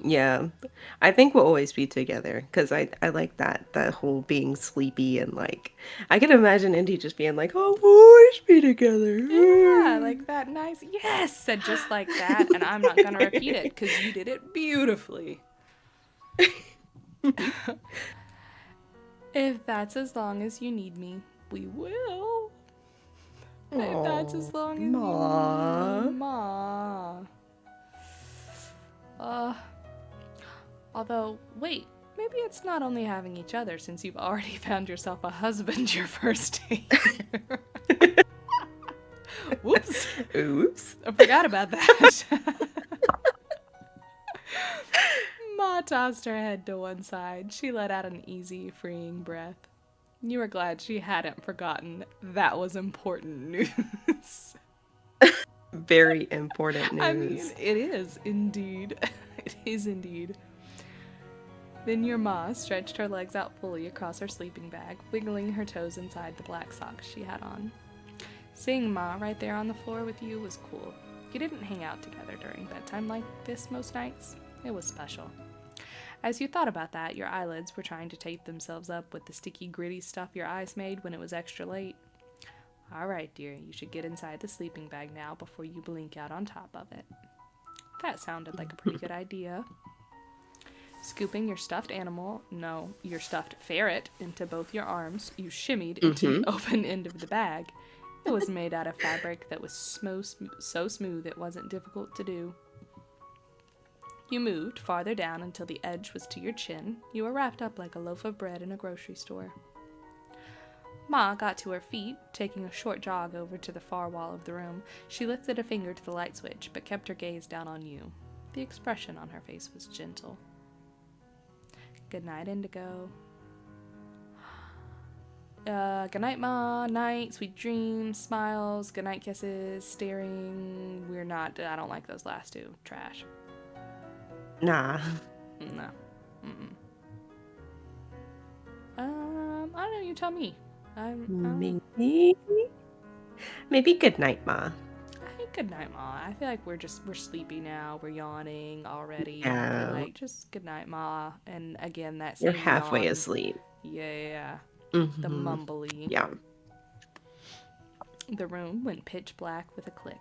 [SPEAKER 2] Yeah. I think we'll always be together because I like that whole being sleepy and like I can imagine Indy just being like, "Oh, we'll always be
[SPEAKER 1] Yeah,
[SPEAKER 2] together."
[SPEAKER 1] like that nice yes said just like that, and I'm not gonna repeat it because you did it beautifully. If that's as long as you need me, we will. If that's
[SPEAKER 2] Oh,
[SPEAKER 1] as long as you need me,
[SPEAKER 2] ma.
[SPEAKER 1] ma. Uh, although, wait, maybe it's not only having each other since you've already found yourself a husband your first day here. Whoops,
[SPEAKER 2] Oops.
[SPEAKER 1] I forgot about that. Ma tossed her head to one side. She let out an easy, freeing breath. You were glad she hadn't forgotten that was important news.
[SPEAKER 2] Very important
[SPEAKER 1] I mean,
[SPEAKER 2] news.
[SPEAKER 1] it is indeed. It is indeed. Then your ma stretched her legs out fully across her sleeping bag, wiggling her toes inside the black socks she had on. Seeing Ma right there on the floor with you was cool. You didn't hang out together during bedtime like this most nights. It was special. As you thought about that, your eyelids were trying to tape themselves up with the sticky, gritty stuff your eyes made when it was extra late. All right, dear, you should get inside the sleeping bag now before you blink out on top of it. That sounded like a pretty good idea. Scooping your stuffed animal, no, your stuffed ferret, into both your arms, you shimmied into the open end of the bag. It was made out of fabric that was so smooth it wasn't difficult to do. You moved farther down until the edge was to your chin. You were wrapped up like a loaf of bread in a grocery store. Ma got to her feet, taking a short jog over to the far wall of the room. She lifted a finger to the light switch, but kept her gaze down on you. The expression on her face was gentle. Good night, Indigo. Good night, Ma. Night, sweet dreams, smiles, good night kisses, staring. I don't like those last two. Trash.
[SPEAKER 2] Nah.
[SPEAKER 1] No. I don't know, you tell me.
[SPEAKER 2] Maybe. Maybe good night, Ma.
[SPEAKER 1] I think good night, Ma. I feel like we're sleepy now. We're yawning already. I
[SPEAKER 2] Yeah.
[SPEAKER 1] feel like just good night, Ma. And again, that
[SPEAKER 2] You're
[SPEAKER 1] same
[SPEAKER 2] halfway
[SPEAKER 1] yawn.
[SPEAKER 2] asleep.
[SPEAKER 1] Yeah. The
[SPEAKER 2] Mm-hmm.
[SPEAKER 1] mumbly.
[SPEAKER 2] Yeah.
[SPEAKER 1] The room went pitch black with a click.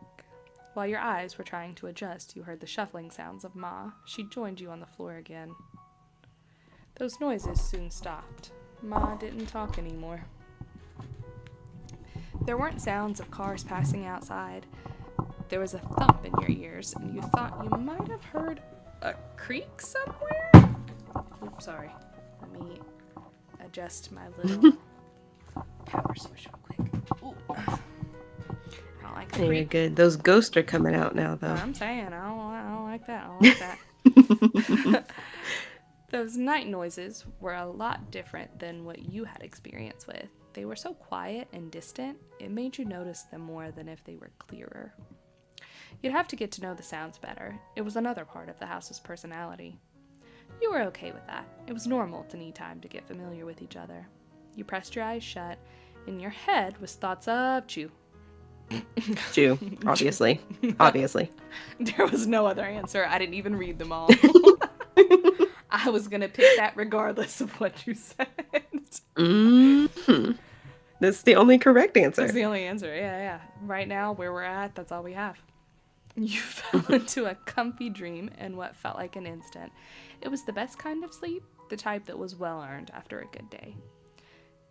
[SPEAKER 1] While your eyes were trying to adjust, you heard the shuffling sounds of Ma. She joined you on the floor again. Those noises soon stopped. Ma didn't talk anymore. There weren't sounds of cars passing outside. There was a thump in your ears, and you thought you might have heard a creak somewhere? Oops, sorry. Let me adjust my little power switch real quick. Ooh. I don't like the
[SPEAKER 2] You're
[SPEAKER 1] creak.
[SPEAKER 2] good. Those ghosts are coming out now, though.
[SPEAKER 1] I'm saying, I don't like that. I don't like that. Those night noises were a lot different than what you had experience with. They were so quiet and distant, it made you notice them more than if they were clearer. You'd have to get to know the sounds better. It was another part of the house's personality. You were okay with that. It was normal to need time to get familiar with each other. You pressed your eyes shut. In your head was thoughts of Chew.
[SPEAKER 2] Chew, obviously. Obviously.
[SPEAKER 1] There was no other answer. I didn't even read them all. I was gonna pick that regardless of what you said.
[SPEAKER 2] Mm-hmm. That's the only correct answer.
[SPEAKER 1] That's the only answer. Yeah. Right now, where we're at, that's all we have. You fell into a comfy dream in what felt like an instant. It was the best kind of sleep, the type that was well earned after a good day.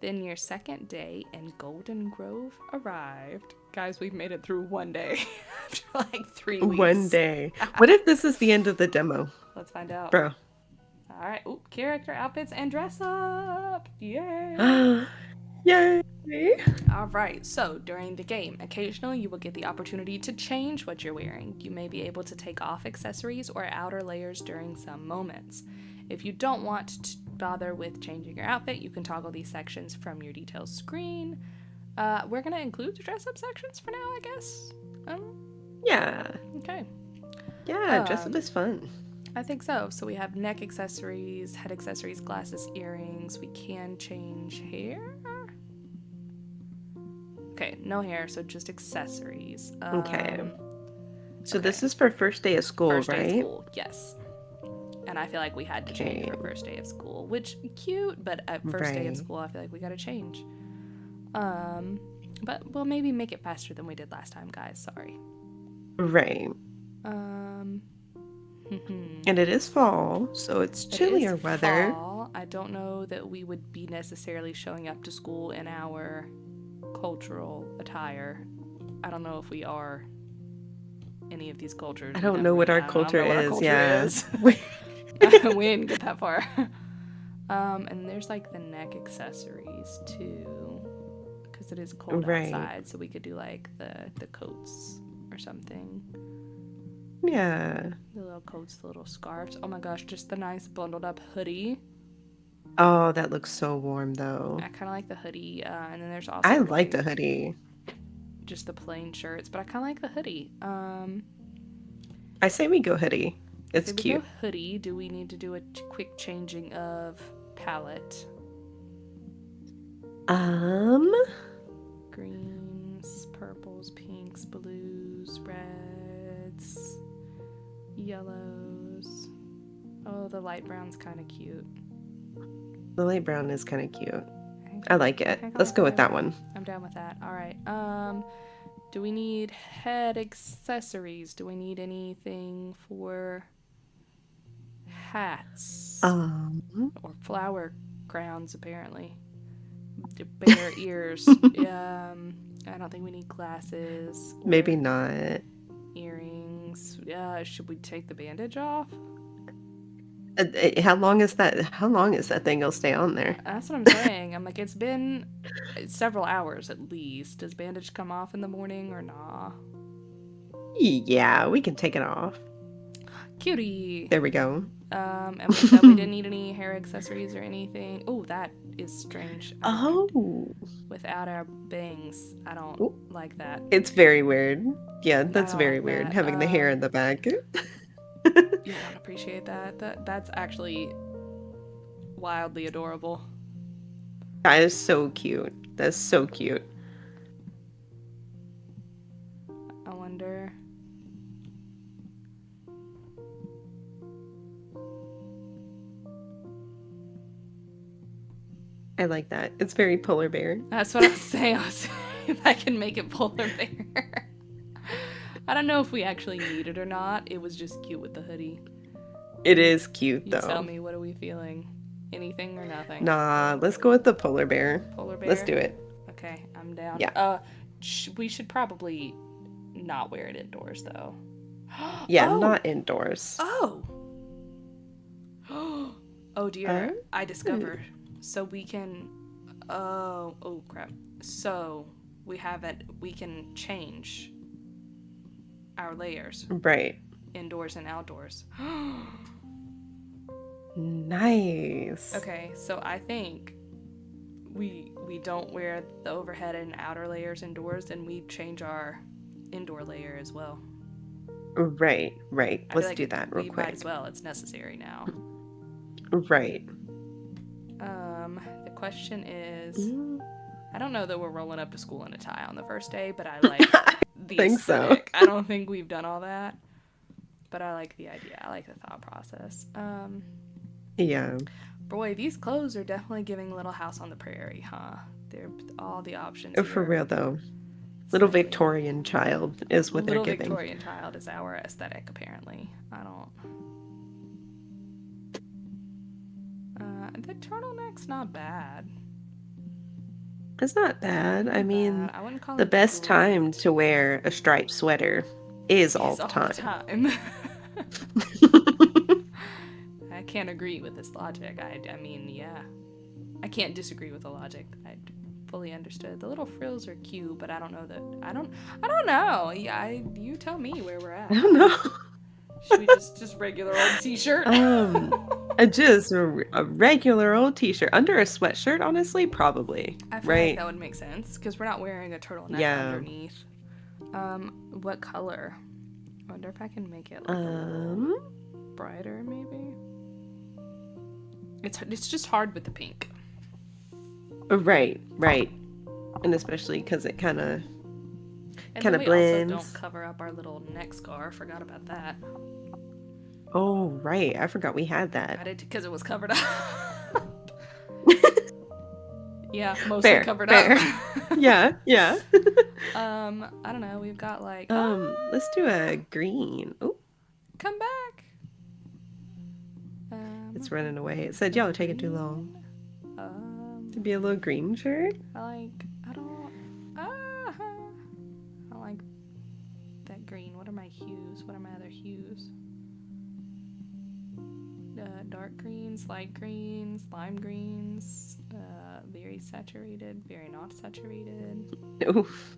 [SPEAKER 1] Then your second day in Golden Grove arrived. Guys, we've made it through one day after like 3 weeks.
[SPEAKER 2] One day. What if this is the end of the demo?
[SPEAKER 1] Let's find out.
[SPEAKER 2] Bro.
[SPEAKER 1] All right. Ooh, character outfits and dress up. Yay.
[SPEAKER 2] Yay!
[SPEAKER 1] All right. So during the game, occasionally you will get the opportunity to change what you're wearing. You may be able to take off accessories or outer layers during some moments. If you don't want to bother with changing your outfit, you can toggle these sections from your details screen. We're gonna include the dress up sections for now, I guess.
[SPEAKER 2] Yeah.
[SPEAKER 1] Okay.
[SPEAKER 2] Yeah, dress up is fun.
[SPEAKER 1] I think so. So we have neck accessories, head accessories, glasses, earrings. We can change hair. Okay, no hair, so just accessories.
[SPEAKER 2] Okay. So
[SPEAKER 1] okay.
[SPEAKER 2] this is for first day of school,
[SPEAKER 1] First
[SPEAKER 2] right?
[SPEAKER 1] day of school, yes. And I feel like we had to change for first day of school, which cute, but at first day of school, I feel like we got to change. But we'll maybe make it faster than we did last time, guys. Sorry.
[SPEAKER 2] Right. And it is fall, so it's chillier weather.
[SPEAKER 1] Fall. I don't know that we would be necessarily showing up to school in our cultural attire. I don't know if we are any of these cultures.
[SPEAKER 2] I don't know what our culture is. Yeah.
[SPEAKER 1] We didn't get that far. And there's like the neck accessories too, because it is cold outside, so we could do like the coats or something.
[SPEAKER 2] Yeah.
[SPEAKER 1] The little coats, the little scarves. Oh my gosh, just the nice bundled up hoodie.
[SPEAKER 2] Oh, that looks so warm though.
[SPEAKER 1] I kind of like the hoodie. And then there's also
[SPEAKER 2] I like the hoodie.
[SPEAKER 1] Just the plain shirts, but I kind of like the hoodie.
[SPEAKER 2] I say we go hoodie. It's cute.
[SPEAKER 1] We go hoodie. Do we need to do a quick changing of palette? Greens, purples, pinks, blues, reds, yellows. Oh, the light brown's kind of cute.
[SPEAKER 2] The light brown is kind of cute. I like it. Let's go with that one.
[SPEAKER 1] I'm down with that. All right. Do we need head accessories? Do we need anything for hats? Or flower crowns, apparently. Bare ears. I don't think we need glasses.
[SPEAKER 2] Maybe not.
[SPEAKER 1] Earrings. Should we take the bandage off?
[SPEAKER 2] How long is that thing gonna stay on there?
[SPEAKER 1] That's what I'm saying. I'm like, it's been several hours at least. Does bandage come off in the morning or nah?
[SPEAKER 2] Yeah, we can take it off.
[SPEAKER 1] Cutie.
[SPEAKER 2] There we go.
[SPEAKER 1] And we said we didn't need any hair accessories or anything. Oh, that is strange. Without our bangs. I don't like that.
[SPEAKER 2] It's very weird. Yeah, that's very weird, having the hair in the back.
[SPEAKER 1] You don't appreciate that. That's actually wildly adorable.
[SPEAKER 2] That is so cute. That's so cute.
[SPEAKER 1] I wonder.
[SPEAKER 2] I like that. It's very polar bear.
[SPEAKER 1] That's what I was saying. I was saying if I can make it polar bear. I don't know if we actually need it or not. It was just cute with the hoodie.
[SPEAKER 2] It is cute, though.
[SPEAKER 1] Tell me, what are we feeling? Anything or nothing?
[SPEAKER 2] Nah, let's go with the polar bear.
[SPEAKER 1] Polar bear?
[SPEAKER 2] Let's do it.
[SPEAKER 1] Okay, I'm down.
[SPEAKER 2] Yeah.
[SPEAKER 1] We should probably not wear it indoors, though.
[SPEAKER 2] Yeah, not indoors.
[SPEAKER 1] Oh! Oh, dear. I discovered. So we can... Oh, crap. So we can change our layers.
[SPEAKER 2] Right.
[SPEAKER 1] Indoors and outdoors.
[SPEAKER 2] Nice.
[SPEAKER 1] Okay, so I think we don't wear the overhead and outer layers indoors, and we change our indoor layer as well.
[SPEAKER 2] Right. Let's do that real
[SPEAKER 1] we
[SPEAKER 2] quick.
[SPEAKER 1] Might as well. It's necessary now.
[SPEAKER 2] Right.
[SPEAKER 1] The question is, I don't know that we're rolling up to school in a tie on the first day, but I like the aesthetic. I don't think we've done all that, but I like the idea. I like the thought process.
[SPEAKER 2] Yeah.
[SPEAKER 1] Boy, these clothes are definitely giving Little House on the Prairie, huh? They're all the options.
[SPEAKER 2] Oh, for real though. Little Victorian child is what they're giving.
[SPEAKER 1] Little Victorian child is our aesthetic, apparently. I don't... the turtleneck's not bad.
[SPEAKER 2] It's not bad. I mean,
[SPEAKER 1] I wouldn't call
[SPEAKER 2] the
[SPEAKER 1] it
[SPEAKER 2] best
[SPEAKER 1] great.
[SPEAKER 2] time to wear a striped sweater is all the time.
[SPEAKER 1] can't agree with this logic. I mean, yeah. I can't disagree with the logic. I fully understood. The little frills are cute, but I don't know that. I don't know. Yeah, you tell me where we're at.
[SPEAKER 2] I don't know.
[SPEAKER 1] Should we just regular old t-shirt?
[SPEAKER 2] Just a regular old t-shirt under a sweatshirt, honestly, probably.
[SPEAKER 1] I feel
[SPEAKER 2] right?
[SPEAKER 1] like that would make sense because we're not wearing a turtleneck
[SPEAKER 2] Yeah.
[SPEAKER 1] underneath. What color? I wonder if I can make it like a little brighter, maybe. It's just hard with the pink.
[SPEAKER 2] Right. And especially because it kind of blends.
[SPEAKER 1] We also don't cover up our little neck scar. Forgot about that.
[SPEAKER 2] Oh, right. I forgot we had that.
[SPEAKER 1] I did because it was covered up. Yeah, mostly covered up.
[SPEAKER 2] Yeah.
[SPEAKER 1] I don't know. We've got like
[SPEAKER 2] let's do a green. Oh,
[SPEAKER 1] come back.
[SPEAKER 2] It's running away. It said y'all are taking too long. To be a little green shirt.
[SPEAKER 1] I like that green. What are my hues? What are my other hues? Dark greens, light greens, lime greens, very saturated, very not saturated.
[SPEAKER 2] Oof.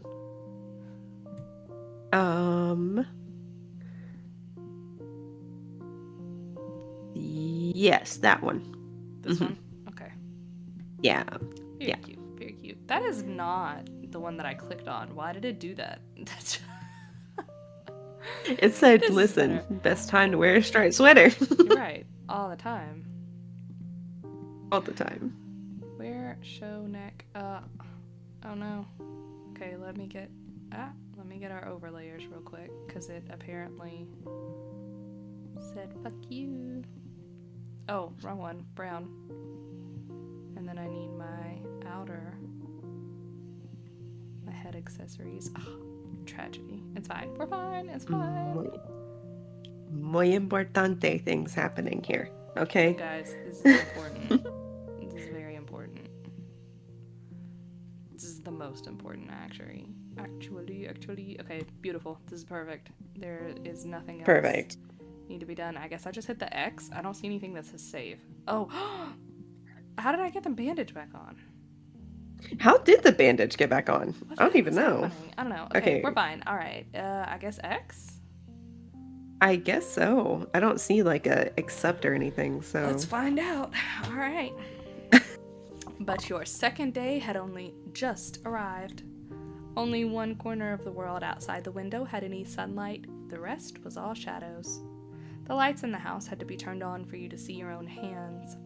[SPEAKER 2] Yes, that one.
[SPEAKER 1] This one? Okay.
[SPEAKER 2] Yeah.
[SPEAKER 1] Very cute. Very cute. That is not the one that I clicked on. Why did it do that? That's
[SPEAKER 2] It said, listen, best time to wear a striped sweater.
[SPEAKER 1] You're right. All the time.
[SPEAKER 2] All the time.
[SPEAKER 1] Where show neck? Oh no. Okay, let me get our overlayers real quick, because it apparently said fuck you. Oh, wrong one. Brown. And then I need my head accessories. Oh, tragedy. It's fine. We're fine. It's fine.
[SPEAKER 2] Muy importante things happening here. Okay?
[SPEAKER 1] Guys, this is important. This is very important. This is the most important, actually. Okay, beautiful. This is perfect. There is nothing else
[SPEAKER 2] Perfect.
[SPEAKER 1] need to be done. I guess I just hit the X. I don't see anything that says save. Oh, how did I get the bandage back on?
[SPEAKER 2] How did the bandage get back on? I don't even know.
[SPEAKER 1] Happening? I don't know. Okay, we're fine. All right. I guess X?
[SPEAKER 2] I guess so. I don't see like a accept or anything, so.
[SPEAKER 1] Let's find out. All right. But your second day had only just arrived. Only one corner of the world outside the window had any sunlight. The rest was all shadows. The lights in the house had to be turned on for you to see your own hands.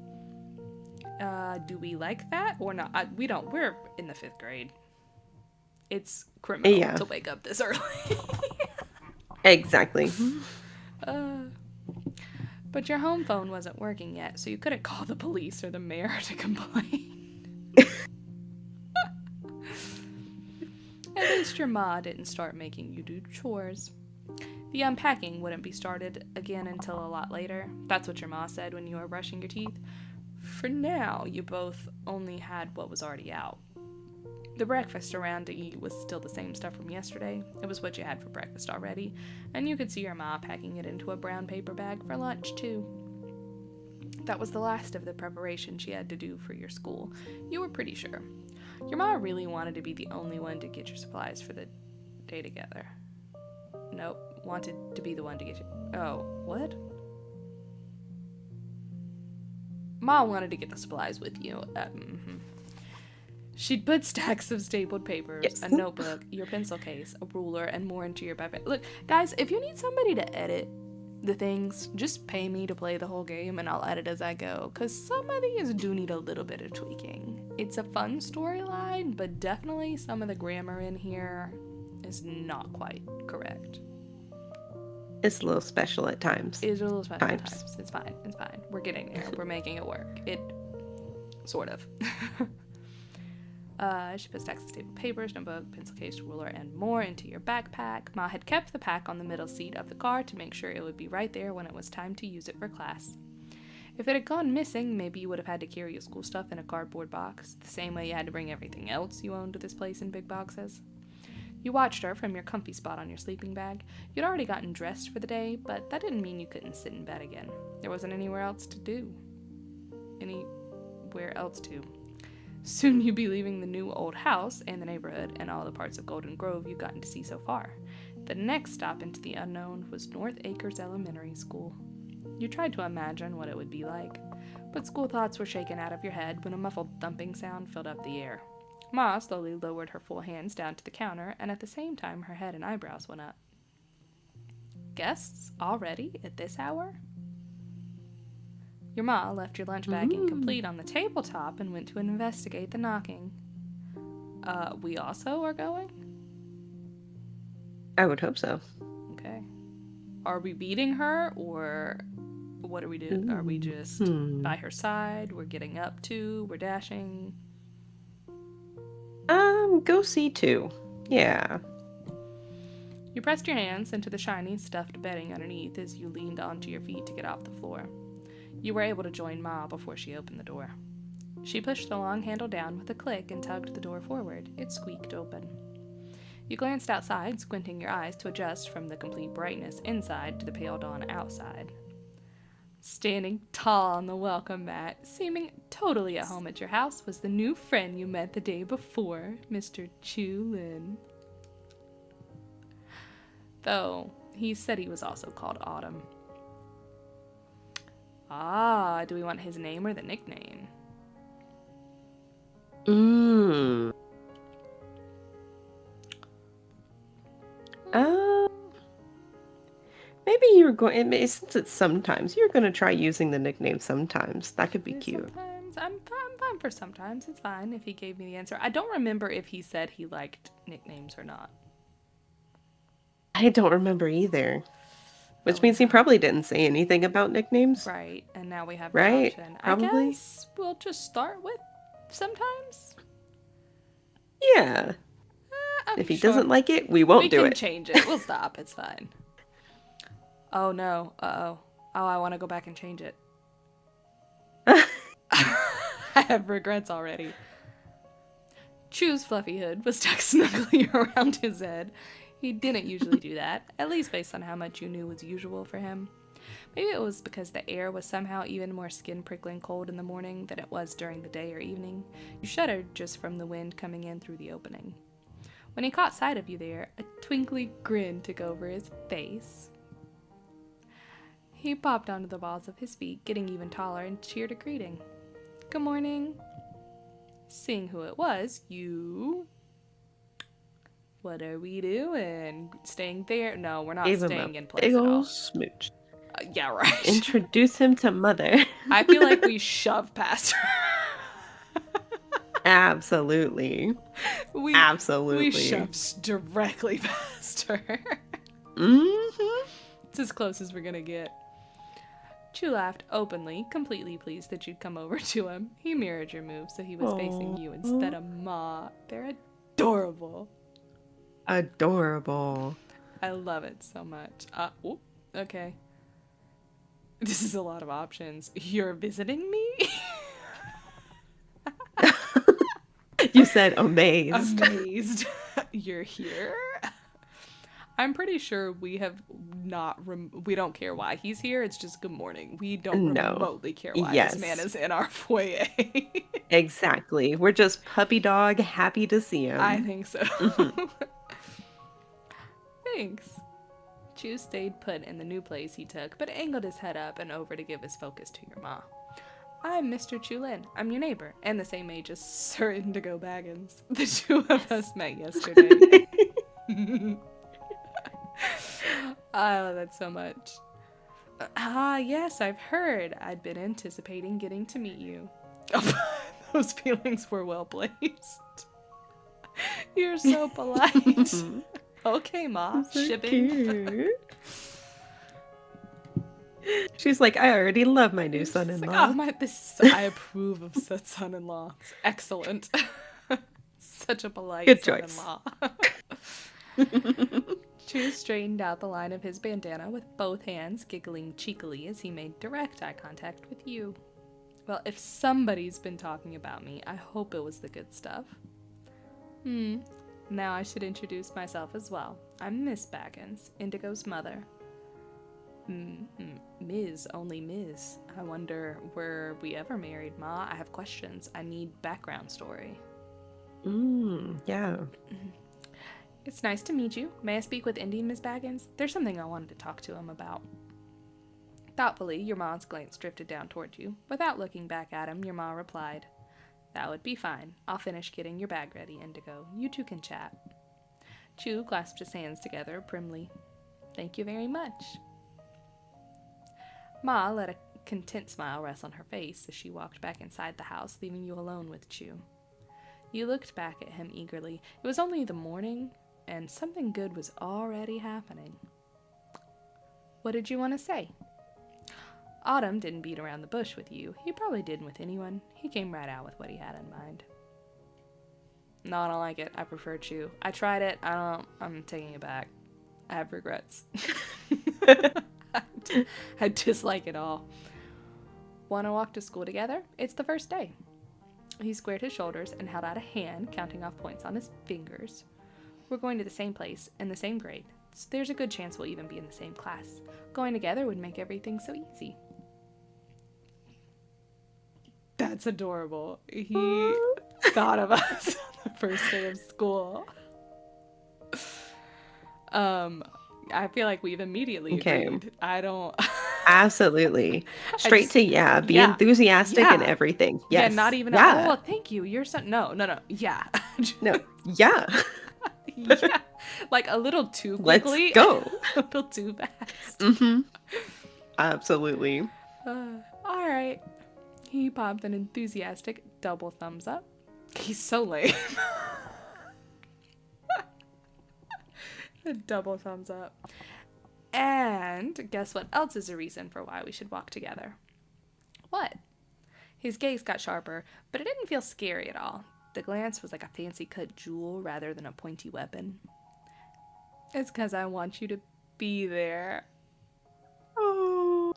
[SPEAKER 1] Do we like that or not? We don't. We're in the 5th grade. It's criminal to wake up this early.
[SPEAKER 2] Exactly.
[SPEAKER 1] But your home phone wasn't working yet, so you couldn't call the police or the mayor to complain. At least your ma didn't start making you do chores. The unpacking wouldn't be started again until a lot later. That's what your ma said when you were brushing your teeth. For now, you both only had what was already out. The breakfast around to eat was still the same stuff from yesterday. It was what you had for breakfast already, and you could see your ma packing it into a brown paper bag for lunch, too. That was the last of the preparation she had to do for your school. You were pretty sure. Your ma really wanted to be the only one to get your supplies for the day together. Nope, wanted to be the one to get you. Oh, what? Ma wanted to get the supplies with you. She'd put stacks of stapled papers, a notebook, your pencil case, a ruler, and more into your backpack. Look, guys, if you need somebody to edit the things, just pay me to play the whole game and I'll edit as I go, because some of these do need a little bit of tweaking. It's a fun storyline, but definitely some of the grammar in here is not quite correct.
[SPEAKER 2] It's a little special at times.
[SPEAKER 1] It's a little special at times. It's fine. It's fine. We're getting there. We're making it work. Sort of. She put stacks of stapled papers, notebook, pencil case, ruler, and more into your backpack. Ma had kept the pack on the middle seat of the car to make sure it would be right there when it was time to use it for class. If it had gone missing, maybe you would have had to carry your school stuff in a cardboard box, the same way you had to bring everything else you owned to this place in big boxes. You watched her from your comfy spot on your sleeping bag. You'd already gotten dressed for the day, but that didn't mean you couldn't sit in bed again. There wasn't anywhere else to do. Anywhere else to. Soon you'd be leaving the new old house and the neighborhood and all the parts of Golden Grove you've gotten to see so far. The next stop into the unknown was North Acres Elementary School. You tried to imagine what it would be like, but school thoughts were shaken out of your head when a muffled thumping sound filled up the air. Ma slowly lowered her full hands down to the counter, and at the same time her head and eyebrows went up. Guests already at this hour? Your ma left your lunch bag incomplete on the tabletop and went to investigate the knocking. We also are going?
[SPEAKER 2] I would hope so.
[SPEAKER 1] Okay. Are we beating her, or what do we do? Are we just by her side? We're getting up to? We're dashing?
[SPEAKER 2] Go see too. Yeah.
[SPEAKER 1] You pressed your hands into the shiny, stuffed bedding underneath as you leaned onto your feet to get off the floor. You were able to join Ma before she opened the door. She pushed the long handle down with a click and tugged the door forward. It squeaked open. You glanced outside, squinting your eyes to adjust from the complete brightness inside to the pale dawn outside. Standing tall on the welcome mat, seeming totally at home at your house, was the new friend you met the day before, Mr. Chu Lin. Though, he said he was also called Autumn. Do we want his name or the nickname?
[SPEAKER 2] Maybe you're going, since it's sometimes, you're going to try using the nickname sometimes. That could be cute.
[SPEAKER 1] Sometimes. I'm fine for sometimes. It's fine if he gave me the answer. I don't remember if he said he liked nicknames or not.
[SPEAKER 2] I don't remember either. Which means he probably didn't say anything about nicknames.
[SPEAKER 1] Right, and now we have
[SPEAKER 2] the
[SPEAKER 1] option.
[SPEAKER 2] Probably.
[SPEAKER 1] I guess we'll just start with sometimes.
[SPEAKER 2] Yeah. If he doesn't like it, we won't do it.
[SPEAKER 1] We can change it. We'll stop. It's fine. Oh no. Uh-oh. Oh, I want to go back and change it. I have regrets already. Chu's fluffy hood was tucked snugly around his head. He didn't usually do that, at least based on how much you knew was usual for him. Maybe it was because the air was somehow even more skin-prickling cold in the morning than it was during the day or evening. You shuddered just from the wind coming in through the opening. When he caught sight of you there, a twinkly grin took over his face. He popped onto the balls of his feet, getting even taller, and cheered a greeting. Good morning. Seeing who it was, you... What are we doing? Staying there? No, we're not staying in place at all.
[SPEAKER 2] Smooch.
[SPEAKER 1] Yeah, right.
[SPEAKER 2] Introduce him to Mother.
[SPEAKER 1] I feel like we shoved past her.
[SPEAKER 2] Absolutely. Absolutely.
[SPEAKER 1] We shoved directly past her. It's as close as we're gonna get. Chu laughed openly, completely pleased that you'd come over to him. He mirrored your move, so he was facing you instead of Ma. They're adorable.
[SPEAKER 2] Adorable.
[SPEAKER 1] I love it so much. Okay. This is a lot of options. You're visiting me?
[SPEAKER 2] You said amazed.
[SPEAKER 1] Amazed. You're here? I'm pretty sure we have not... we don't care why he's here. It's just good morning. We don't remotely care why this man is in our foyer.
[SPEAKER 2] Exactly. We're just puppy dog happy to see him.
[SPEAKER 1] I think so. Thanks. Chu stayed put in the new place he took, but angled his head up and over to give his focus to your ma. I'm Mr. Chu Lin. I'm your neighbor, and the same age as Sir Indigo Baggins. The two of us met yesterday. I love that so much. Yes, I've heard. I'd been anticipating getting to meet you. Those feelings were well placed. You're so polite. Okay, Ma.
[SPEAKER 2] So
[SPEAKER 1] shipping.
[SPEAKER 2] Cute. She's like, I already love my new son-in-law.
[SPEAKER 1] Like, I approve of such son-in-law. It's excellent. Such a polite
[SPEAKER 2] Good
[SPEAKER 1] son-in-law. Chu straightened out the line of his bandana with both hands, giggling cheekily as he made direct eye contact with you. Well, if somebody's been talking about me, I hope it was the good stuff. Now I should introduce myself as well. I'm Miss Baggins, Indigo's mother. Ms., only Ms. I wonder, were we ever married, Ma? I have questions. I need background story.
[SPEAKER 2] Yeah.
[SPEAKER 1] It's nice to meet you. May I speak with Indy, Miss Baggins? There's something I wanted to talk to him about. Thoughtfully, your ma's glance drifted down toward you. Without looking back at him, your ma replied, "That would be fine. I'll finish getting your bag ready, Indigo. You two can chat." Chu clasped his hands together primly. "Thank you very much." Ma let a content smile rest on her face as she walked back inside the house, leaving you alone with Chu. You looked back at him eagerly. It was only the morning, and something good was already happening. "What did you want to say?" Autumn didn't beat around the bush with you. He probably didn't with anyone. He came right out with what he had in mind. "No, I don't like it. I prefer Chu. I tried it. I'm taking it back. I have regrets." I dislike it all. "Want to walk to school together? It's the first day." He squared his shoulders and held out a hand, counting off points on his fingers. "We're going to the same place, in the same grade. So there's a good chance we'll even be in the same class. Going together would make everything so easy." That's adorable. He thought of us on the first day of school. I feel like we've immediately agreed. I don't...
[SPEAKER 2] Absolutely. Straight to be
[SPEAKER 1] yeah.
[SPEAKER 2] enthusiastic
[SPEAKER 1] Yeah.
[SPEAKER 2] and everything. Yes.
[SPEAKER 1] Yeah, not even
[SPEAKER 2] yeah.
[SPEAKER 1] oh, thank you. You're so no. Yeah.
[SPEAKER 2] No. Yeah.
[SPEAKER 1] Yeah. Like a little too quickly.
[SPEAKER 2] Let's go.
[SPEAKER 1] A little too fast.
[SPEAKER 2] Mm-hmm. Absolutely.
[SPEAKER 1] All right. He popped an enthusiastic double thumbs up. He's so lame. A double thumbs up. And guess what else is a reason for why we should walk together? What? His gaze got sharper, but it didn't feel scary at all. The glance was like a fancy cut jewel rather than a pointy weapon. "It's because I want you to be there."
[SPEAKER 2] Oh.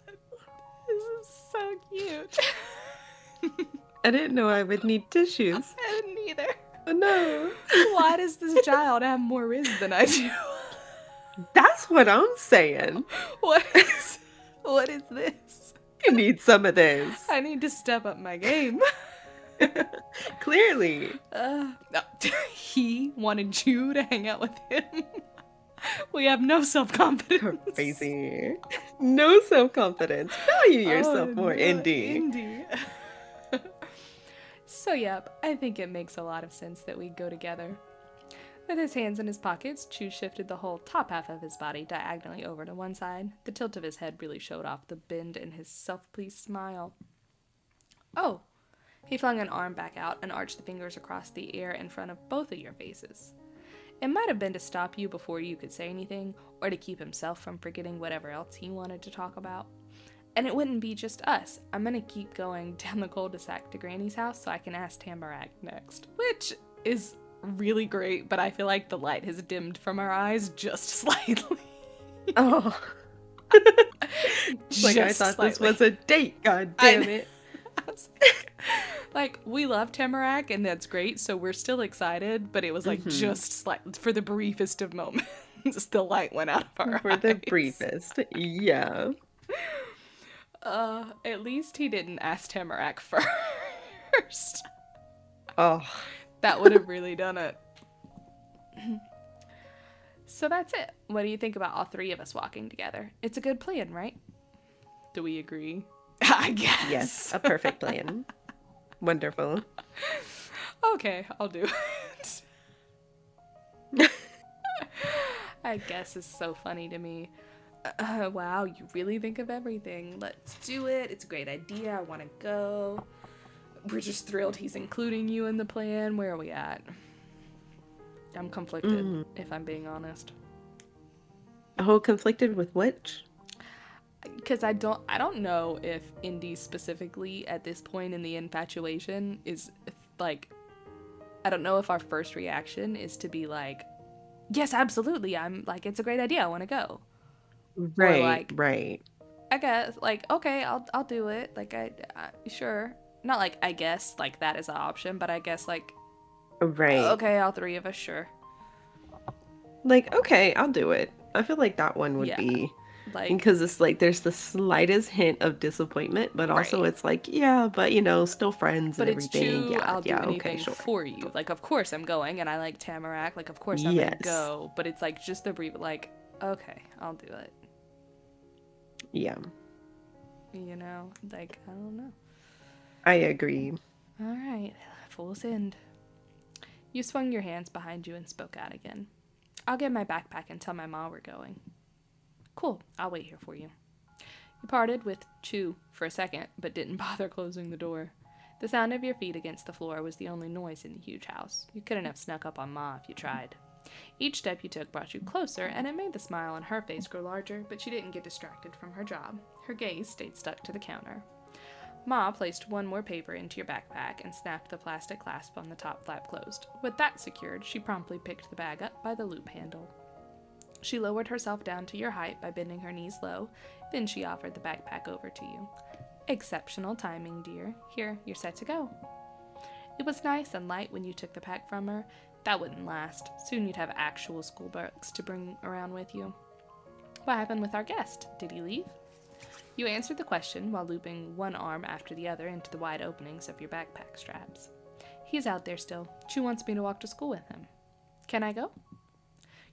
[SPEAKER 1] This is so cute.
[SPEAKER 2] I didn't know I would need tissues.
[SPEAKER 1] I didn't either.
[SPEAKER 2] Oh, no.
[SPEAKER 1] Why does this child have more riz than I do?
[SPEAKER 2] That's what I'm saying.
[SPEAKER 1] What is this?
[SPEAKER 2] You need some of this.
[SPEAKER 1] I need to step up my game.
[SPEAKER 2] Clearly.
[SPEAKER 1] No. He wanted you to hang out with him. We have no self-confidence.
[SPEAKER 2] Crazy. No self-confidence. Value yourself more, Indy.
[SPEAKER 1] So, yep, I think it makes a lot of sense that we go together. With his hands in his pockets, Chu shifted the whole top half of his body diagonally over to one side. The tilt of his head really showed off the bend in his self-pleased smile. "Oh." He flung an arm back out and arched the fingers across the air in front of both of your faces. It might have been to stop you before you could say anything, or to keep himself from forgetting whatever else he wanted to talk about. And it wouldn't be just us. I'm gonna keep going down the cul-de-sac to Granny's house so I can ask Tamarack next. Which is really great, but I feel like the light has dimmed from our eyes just slightly.
[SPEAKER 2] Oh. Like, I thought this was a date, god damn it.
[SPEAKER 1] Like, we love Tamarack, and that's great, so we're still excited, but it was like just like for the briefest of moments, the light went out of our eyes.
[SPEAKER 2] For the briefest, yeah.
[SPEAKER 1] At least he didn't ask Tamarack first.
[SPEAKER 2] Oh.
[SPEAKER 1] That would have really done it. So that's it. What do you think about all three of us walking together? It's a good plan, right? Do we agree? I guess.
[SPEAKER 2] Yes, a perfect plan. Wonderful.
[SPEAKER 1] Okay, I'll do it. I guess is so funny to me. Wow, you really think of everything. Let's do it. It's a great idea. I want to go. We're just thrilled he's including you in the plan. Where are we at? I'm conflicted, if I'm being honest.
[SPEAKER 2] Oh, conflicted with which?
[SPEAKER 1] Because I don't know if Indy specifically at this point in the infatuation is like, I don't know if our first reaction is to be like, yes, absolutely. I'm like, it's a great idea. I want to go.
[SPEAKER 2] Right,
[SPEAKER 1] like,
[SPEAKER 2] right.
[SPEAKER 1] I guess, like, okay, I'll do it. Like, I sure. Not like, I guess, like, that is an option, but I guess, like,
[SPEAKER 2] right.
[SPEAKER 1] Okay, all three of us, sure.
[SPEAKER 2] Like, okay, I'll do it. I feel like that one would
[SPEAKER 1] Yeah,
[SPEAKER 2] be
[SPEAKER 1] like,
[SPEAKER 2] because it's like there's the slightest hint of disappointment, but also
[SPEAKER 1] right.
[SPEAKER 2] it's like, yeah, but still friends and
[SPEAKER 1] But it's
[SPEAKER 2] everything.
[SPEAKER 1] true,
[SPEAKER 2] Yeah,
[SPEAKER 1] I'll do
[SPEAKER 2] yeah, okay,
[SPEAKER 1] anything
[SPEAKER 2] sure.
[SPEAKER 1] for you.
[SPEAKER 2] Sure.
[SPEAKER 1] Like, of course I'm going, and I like Tamarack. Like, of course I'm gonna
[SPEAKER 2] Yes.
[SPEAKER 1] go. But it's like just the brief, like, okay, I'll do it.
[SPEAKER 2] Yeah,
[SPEAKER 1] Like, I don't know.
[SPEAKER 2] I agree.
[SPEAKER 1] All right, fool's end. You swung your hands behind you and spoke out again. I'll get my backpack and tell my ma we're going. Cool, I'll wait here for you. You parted with Chu for a second, but didn't bother closing the door. The sound of your feet against the floor was the only noise in the huge house. You couldn't have snuck up on Ma if you tried. Each step you took brought you closer, and it made the smile on her face grow larger, but she didn't get distracted from her job. Her gaze stayed stuck to the counter. Ma placed one more paper into your backpack and snapped the plastic clasp on the top flap closed. With that secured, she promptly picked the bag up by the loop handle. She lowered herself down to your height by bending her knees low, then she offered the backpack over to you. Exceptional timing, dear. Here, you're set to go. It was nice and light when you took the pack from her. That wouldn't last. Soon you'd have actual school books to bring around with you. What happened with our guest? Did he leave? You answered the question while looping one arm after the other into the wide openings of your backpack straps. He's out there still. Chu wants me to walk to school with him. Can I go?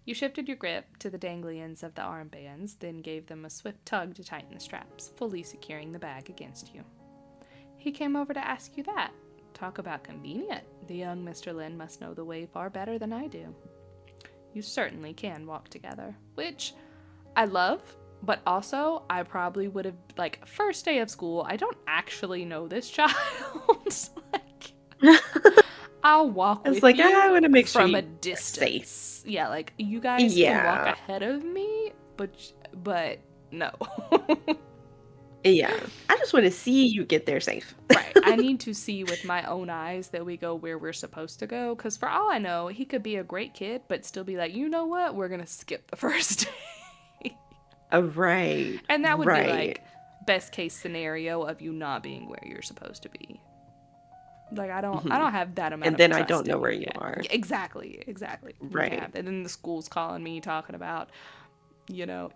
[SPEAKER 1] You shifted your grip to the dangly ends of the armbands, then gave them a swift tug to tighten the straps, fully securing the bag against you. He came over to ask you that. Talk about convenient. The young Mr. Lin must know the way far better than I do. You certainly can walk together, which I love, but also I probably would have, like, first day of school, I don't actually know this child. Like, I'll walk
[SPEAKER 2] It's
[SPEAKER 1] with
[SPEAKER 2] like, I
[SPEAKER 1] you
[SPEAKER 2] want to make sure
[SPEAKER 1] from a
[SPEAKER 2] you're safe.
[SPEAKER 1] distance. Yeah, like, you guys can walk
[SPEAKER 2] Yeah.
[SPEAKER 1] ahead of me, but no.
[SPEAKER 2] Yeah. I just want to see you get there safe.
[SPEAKER 1] Right. I need to see with my own eyes that we go where we're supposed to go, because for all I know, he could be a great kid, but still be like, you know what? We're going to skip the first day.
[SPEAKER 2] Right.
[SPEAKER 1] And that would be,
[SPEAKER 2] Right.
[SPEAKER 1] like, best case scenario of you not being where you're supposed to be. Like, I don't have that amount
[SPEAKER 2] And
[SPEAKER 1] of
[SPEAKER 2] then I
[SPEAKER 1] trust
[SPEAKER 2] don't know
[SPEAKER 1] in
[SPEAKER 2] where
[SPEAKER 1] you
[SPEAKER 2] you
[SPEAKER 1] yet.
[SPEAKER 2] are.
[SPEAKER 1] Exactly.
[SPEAKER 2] Right.
[SPEAKER 1] And then the school's calling me talking about,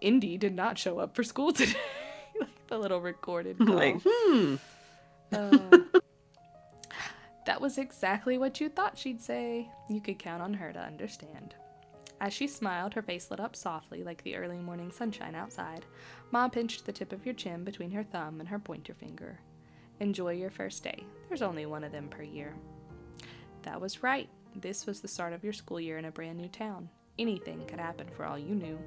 [SPEAKER 1] Indy did not show up for school today. Like the little recorded call.
[SPEAKER 2] Like,
[SPEAKER 1] That was exactly what you thought she'd say. You could count on her to understand. As she smiled, her face lit up softly like the early morning sunshine outside. Ma pinched the tip of your chin between her thumb and her pointer finger. Enjoy your first day. There's only one of them per year. That was right. This was the start of your school year in a brand new town. Anything could happen for all you knew.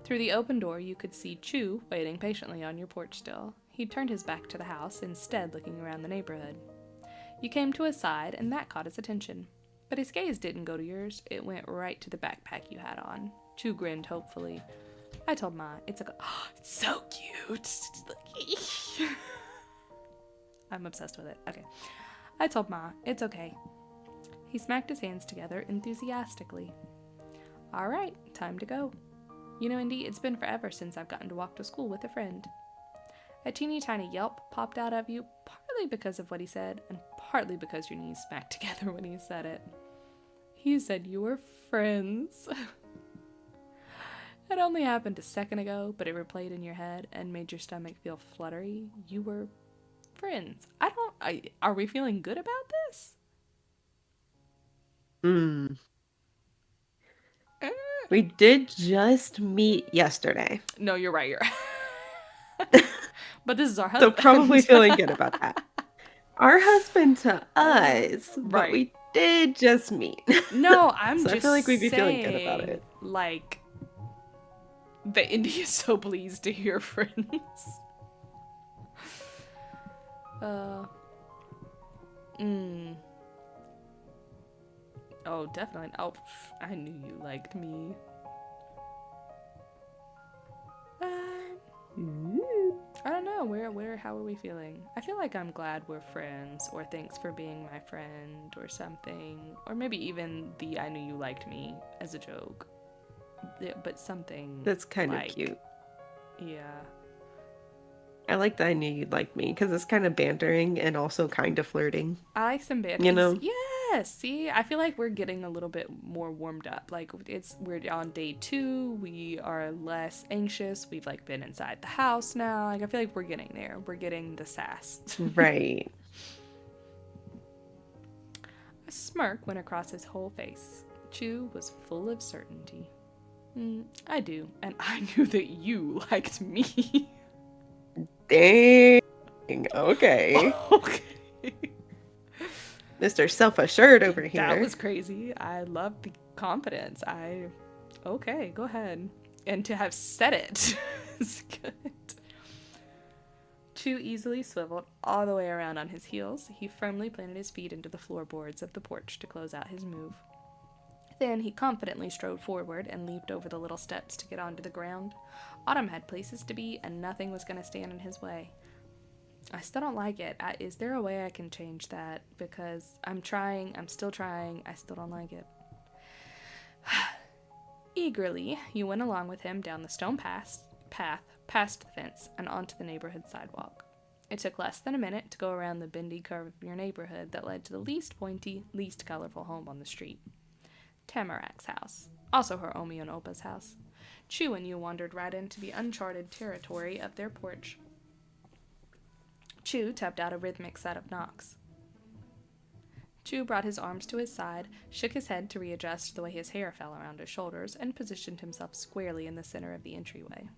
[SPEAKER 1] Through the open door, you could see Chu waiting patiently on your porch still. He turned his back to the house, instead looking around the neighborhood. You came to his side, and that caught his attention. But his gaze didn't go to yours. It went right to the backpack you had on. Chu grinned hopefully. I told Ma, it's it's so cute. I'm obsessed with it. Okay. I told Ma, it's okay. He smacked his hands together enthusiastically. All right, time to go. You know, Indy, it's been forever since I've gotten to walk to school with a friend. A teeny tiny yelp popped out of you, partly because of what he said, and partly because your knees smacked together when he said it. He said you were friends. It only happened a second ago, but it replayed in your head and made your stomach feel fluttery. You were friends. Are we feeling good about this?
[SPEAKER 2] We did just meet yesterday.
[SPEAKER 1] No, you're right. But this is our
[SPEAKER 2] So
[SPEAKER 1] husband.
[SPEAKER 2] probably feeling good about that. Our husband to us, but
[SPEAKER 1] Right.
[SPEAKER 2] we did just meet.
[SPEAKER 1] No, I'm
[SPEAKER 2] So
[SPEAKER 1] just
[SPEAKER 2] I feel like we'd be feeling good about
[SPEAKER 1] saying,
[SPEAKER 2] it.
[SPEAKER 1] like, that Indy is so pleased to hear friends. Oh, definitely. Oh, I knew you liked me. I don't know. How are we feeling? I feel like I'm glad we're friends, or thanks for being my friend, or something. Or maybe even the I knew you liked me as a joke. Yeah, but something.
[SPEAKER 2] That's kind of
[SPEAKER 1] like,
[SPEAKER 2] cute.
[SPEAKER 1] Yeah.
[SPEAKER 2] I like that I knew you'd like me because it's kind of bantering and also kind of flirting.
[SPEAKER 1] I like some banter.
[SPEAKER 2] You know?
[SPEAKER 1] Yeah, Yes, see, I feel like we're getting a little bit more warmed up. Like we're on day 2. We are less anxious. We've like been inside the house now. Like I feel like we're getting there. We're getting the sass.
[SPEAKER 2] Right.
[SPEAKER 1] A smirk went across his whole face. Chu was full of certainty. I do, and I knew that you liked me.
[SPEAKER 2] Dang. Okay.
[SPEAKER 1] Okay.
[SPEAKER 2] Mr. Self-assured over
[SPEAKER 1] That
[SPEAKER 2] here.
[SPEAKER 1] was crazy. I love the confidence. Okay, go ahead. And to have said it is good. Chu easily swiveled all the way around on his heels. He firmly planted his feet into the floorboards of the porch to close out his move. Then he confidently strode forward and leaped over the little steps to get onto the ground. Autumn had places to be, and nothing was going to stand in his way. I still don't like it. Is there a way I can change that? Because I'm still trying, I still don't like it. Eagerly, you went along with him down the stone path, past the fence, and onto the neighborhood sidewalk. It took less than a minute to go around the bendy curve of your neighborhood that led to the least pointy, least colorful home on the street. Tamarak's house. Also her Omi and Opa's house. Chu and you wandered right into the uncharted territory of their porch. Chu tapped out a rhythmic set of knocks. Chu brought his arms to his side, shook his head to readjust the way his hair fell around his shoulders, and positioned himself squarely in the center of the entryway.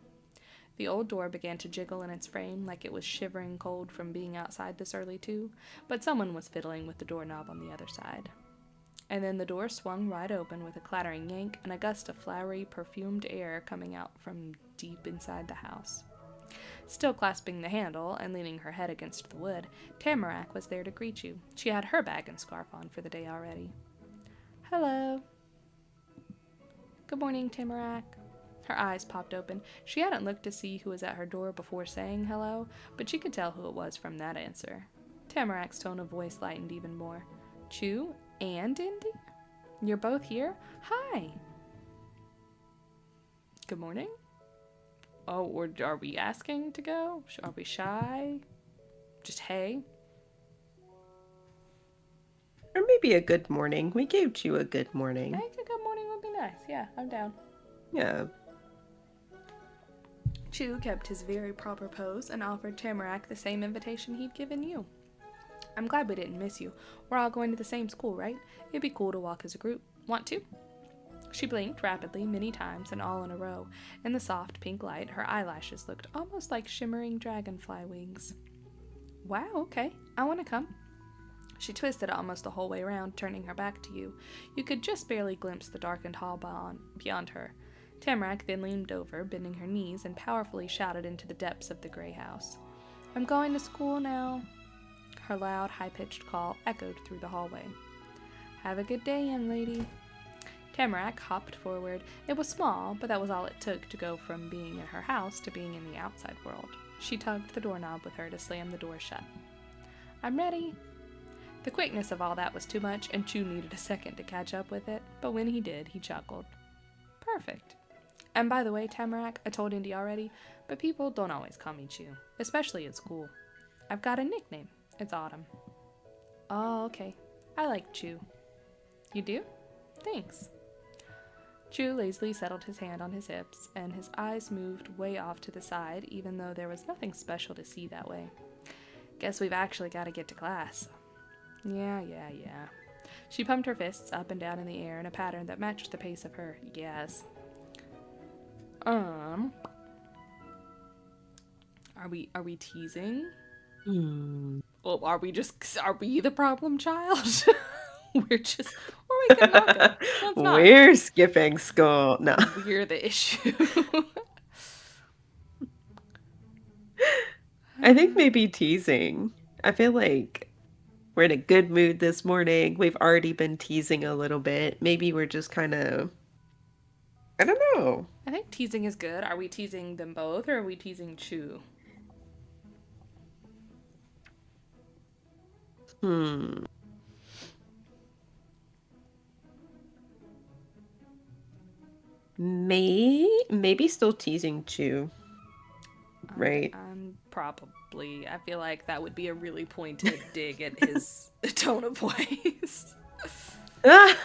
[SPEAKER 1] The old door began to jiggle in its frame like it was shivering cold from being outside this early too, but someone was fiddling with the doorknob on the other side. And then the door swung wide open with a clattering yank and a gust of flowery, perfumed air coming out from deep inside the house. Still clasping the handle and leaning her head against the wood, Tamarak was there to greet you. She had her bag and scarf on for the day already. Hello. Good morning, Tamarak. Her eyes popped open. She hadn't looked to see who was at her door before saying hello, but she could tell who it was from that answer. Tamarak's tone of voice lightened even more. Chu and Indy? You're both here? Hi. Good morning? Oh, or are we asking to go? Are we shy? Just hey?
[SPEAKER 2] Or maybe a good morning. We gave you a good morning.
[SPEAKER 1] I think a good morning would be nice. Yeah, I'm down.
[SPEAKER 2] Yeah.
[SPEAKER 1] Chu kept his very proper pose and offered Tamarak the same invitation he'd given you. I'm glad we didn't miss you. We're all going to the same school, right? It'd be cool to walk as a group. Want to? She blinked rapidly many times and all in a row. In the soft pink light, her eyelashes looked almost like shimmering dragonfly wings. Wow, okay. I want to come. She twisted almost the whole way around, turning her back to you. You could just barely glimpse the darkened hall beyond her. Tamarak then leaned over, bending her knees, and powerfully shouted into the depths of the gray house. I'm going to school now. Her loud, high-pitched call echoed through the hallway. Have a good day, young lady. Tamarak hopped forward. It was small, but that was all it took to go from being in her house to being in the outside world. She tugged the doorknob with her to slam the door shut. I'm ready. The quickness of all that was too much, and Chu needed a second to catch up with it, but when he did, he chuckled. Perfect. And by the way, Tamarak, I told Indy already, but people don't always call me Chu, especially at school. I've got a nickname. It's Autumn. Oh, okay. I like Chu. You do? Thanks. Chu lazily settled his hand on his hips, and his eyes moved way off to the side, even though there was nothing special to see that way. Guess we've actually got to get to class. Yeah. She pumped her fists up and down in the air in a pattern that matched the pace of her yes. Are we teasing? Well, are we the problem child? Or we can knock it. Let's not.
[SPEAKER 2] We're skipping school. No.
[SPEAKER 1] We're the issue.
[SPEAKER 2] I think maybe teasing. I feel like we're in a good mood this morning. We've already been teasing a little bit. Maybe we're just kind of... I don't know.
[SPEAKER 1] I think teasing is good. Are we teasing them both, or are we teasing Chu?
[SPEAKER 2] Maybe still teasing Chu. Right?
[SPEAKER 1] Probably. I feel like that would be a really pointed dig at his tone of voice.
[SPEAKER 2] Ah!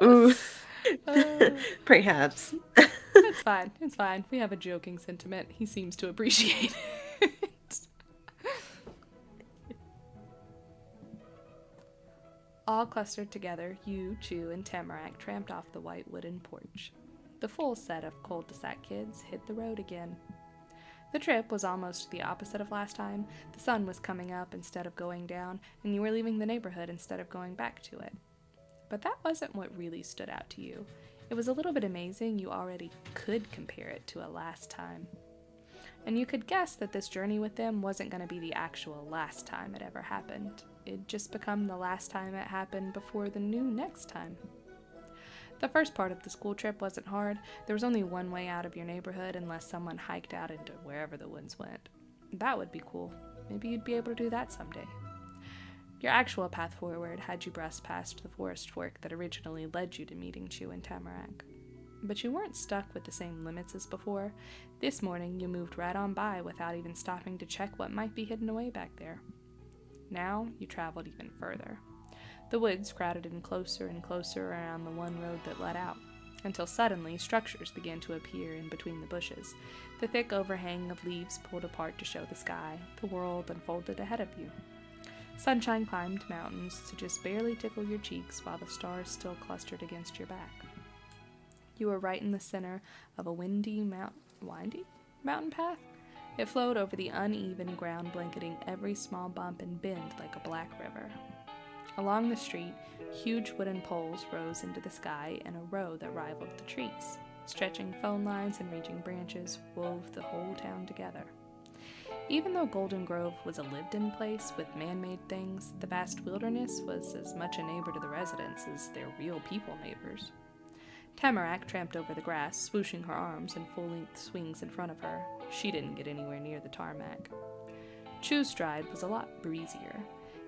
[SPEAKER 2] Ooh.
[SPEAKER 1] Uh,
[SPEAKER 2] Perhaps.
[SPEAKER 1] it's fine. It's fine. We have a joking sentiment. He seems to appreciate it. All clustered together, you, Chew, and Tamarack tramped off the white wooden porch. The full set of cul-de-sac kids hit the road again. The trip was almost the opposite of last time. The sun was coming up instead of going down, and you were leaving the neighborhood instead of going back to it. But that wasn't what really stood out to you. It was a little bit amazing you already could compare it to a last time. And you could guess that this journey with them wasn't going to be the actual last time it ever happened. It'd just become the last time it happened before the new next time. The first part of the school trip wasn't hard. There was only one way out of your neighborhood unless someone hiked out into wherever the winds went. That would be cool. Maybe you'd be able to do that someday. Your actual path forward had you breast past the forest fork that originally led you to meeting Chew and Tamarack. But you weren't stuck with the same limits as before. This morning you moved right on by without even stopping to check what might be hidden away back there. Now you traveled even further. The woods crowded in closer and closer around the one road that led out, until suddenly structures began to appear in between the bushes. The thick overhang of leaves pulled apart to show the sky. The world unfolded ahead of you. Sunshine climbed mountains to just barely tickle your cheeks while the stars still clustered against your back. You were right in the center of a windy mountain path. It flowed over the uneven ground, blanketing every small bump and bend like a black river. Along the street, huge wooden poles rose into the sky in a row that rivaled the trees. Stretching phone lines and reaching branches wove the whole town together. Even though Golden Grove was a lived-in place with man-made things, the vast wilderness was as much a neighbor to the residents as their real people neighbors. Tamarack tramped over the grass, swooshing her arms in full-length swings in front of her. She didn't get anywhere near the tarmac. Chew's stride was a lot breezier.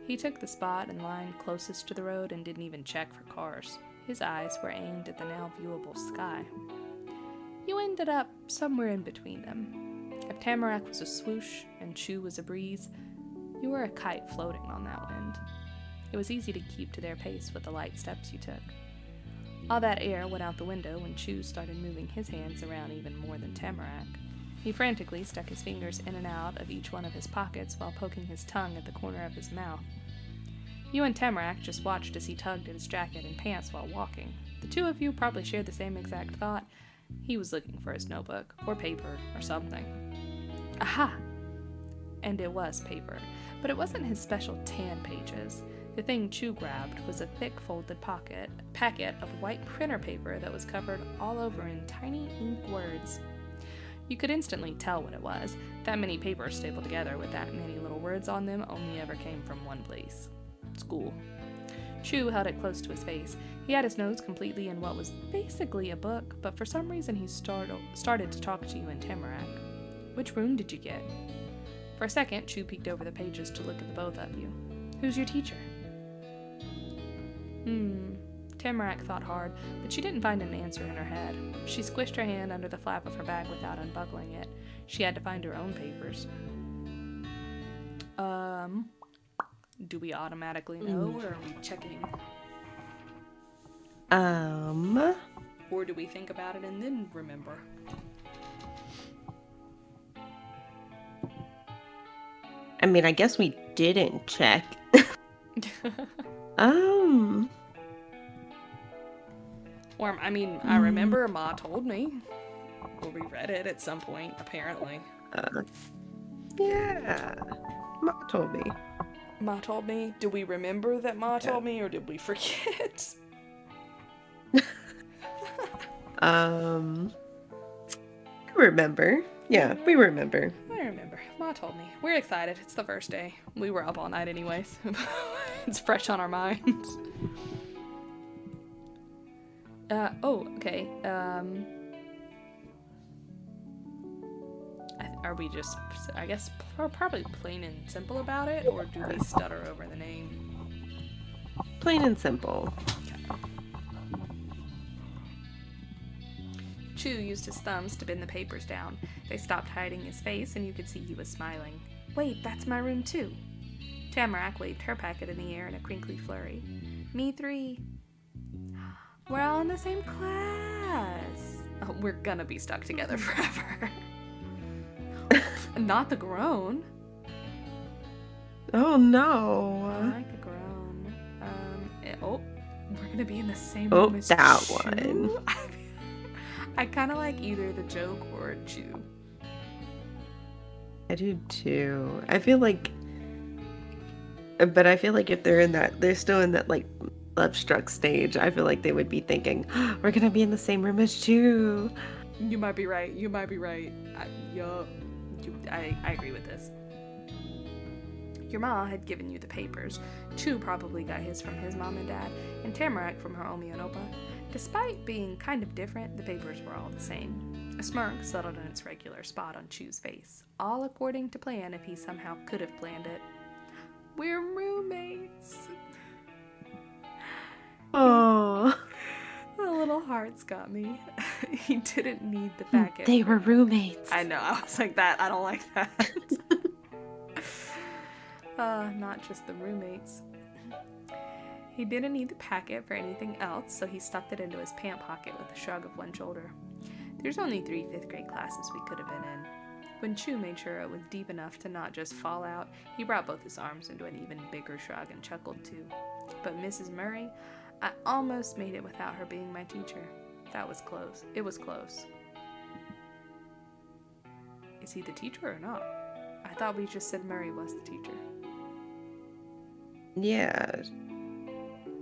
[SPEAKER 1] He took the spot and line closest to the road and didn't even check for cars. His eyes were aimed at the now viewable sky. You ended up somewhere in between them. If Tamarack was a swoosh and Chew was a breeze, you were a kite floating on that wind. It was easy to keep to their pace with the light steps you took. All that air went out the window when Chew started moving his hands around even more than Tamarack. He frantically stuck his fingers in and out of each one of his pockets while poking his tongue at the corner of his mouth. You and Tamarack just watched as he tugged at his jacket and pants while walking. The two of you probably shared the same exact thought. He was looking for his notebook, or paper, or something. Aha! And it was paper, but it wasn't his special tan pages. The thing Chew grabbed was a thick folded packet of white printer paper that was covered all over in tiny ink words. You could instantly tell what it was. That many papers stapled together with that many little words on them only ever came from one place. School. Chew held it close to his face. He had his nose completely in what was basically a book, but for some reason he started to talk to you in Tamarack. Which room did you get? For a second, Chew peeked over the pages to look at the both of you. Who's your teacher? Tamarack thought hard, but she didn't find an answer in her head. She squished her hand under the flap of her bag without unbuckling it. She had to find her own papers. Do we automatically know, or are we checking?
[SPEAKER 2] Or
[SPEAKER 1] do we think about it and then remember?
[SPEAKER 2] I mean, I guess we didn't check.
[SPEAKER 1] Or, I mean, I remember Ma told me. Or we read it at some point, apparently.
[SPEAKER 2] Yeah. Ma told me.
[SPEAKER 1] Ma told me? Do we remember that Ma told me, or did we forget?
[SPEAKER 2] Remember. Yeah, we remember.
[SPEAKER 1] I remember. Ma told me. We're excited. It's the first day. We were up all night anyways. It's fresh on our minds. Okay. Are we just, I guess, probably plain and simple about it, or do we stutter over the name?
[SPEAKER 2] Plain and simple.
[SPEAKER 1] Okay. Chew used his thumbs to bend the papers down. They stopped hiding his face, and you could see he was smiling. Wait, that's my room too. Tamarack waved her packet in the air in a crinkly flurry. Me 3. We're all in the same class. Oh, we're gonna be stuck together forever. Not the groan.
[SPEAKER 2] Oh
[SPEAKER 1] I
[SPEAKER 2] no.
[SPEAKER 1] like the groan. We're gonna be in the same
[SPEAKER 2] Oh,
[SPEAKER 1] room as
[SPEAKER 2] that
[SPEAKER 1] Chew?
[SPEAKER 2] one.
[SPEAKER 1] I kind of like either the joke or Chew.
[SPEAKER 2] I do too. But I feel like if they're still in that like love struck stage, I feel like they would be thinking, we're gonna be in the same room as Chew.
[SPEAKER 1] You might be right. I agree with this. Your ma had given you the papers. Chew probably got his from his mom and dad, and Tamarack from her Omi and Opa. Despite being kind of different, the papers were all the same. A smirk settled in its regular spot on Chew's face, all according to plan if he somehow could have planned it. We're roommates.
[SPEAKER 2] Oh,
[SPEAKER 1] The little hearts got me. He didn't need the packet.
[SPEAKER 2] they were roommates.
[SPEAKER 1] I know, I was like that. I don't like that. Not just the roommates. He didn't need the packet for anything else, so he stuffed it into his pant pocket with a shrug of one shoulder. There's only 3 5th grade classes we could have been in. When Chew made sure it was deep enough to not just fall out, he brought both his arms into an even bigger shrug and chuckled too. But Mrs. Murray, I almost made it without her being my teacher. That was close. It was close. Is he the teacher or not? I thought we just said Murray was the teacher.
[SPEAKER 2] Yeah.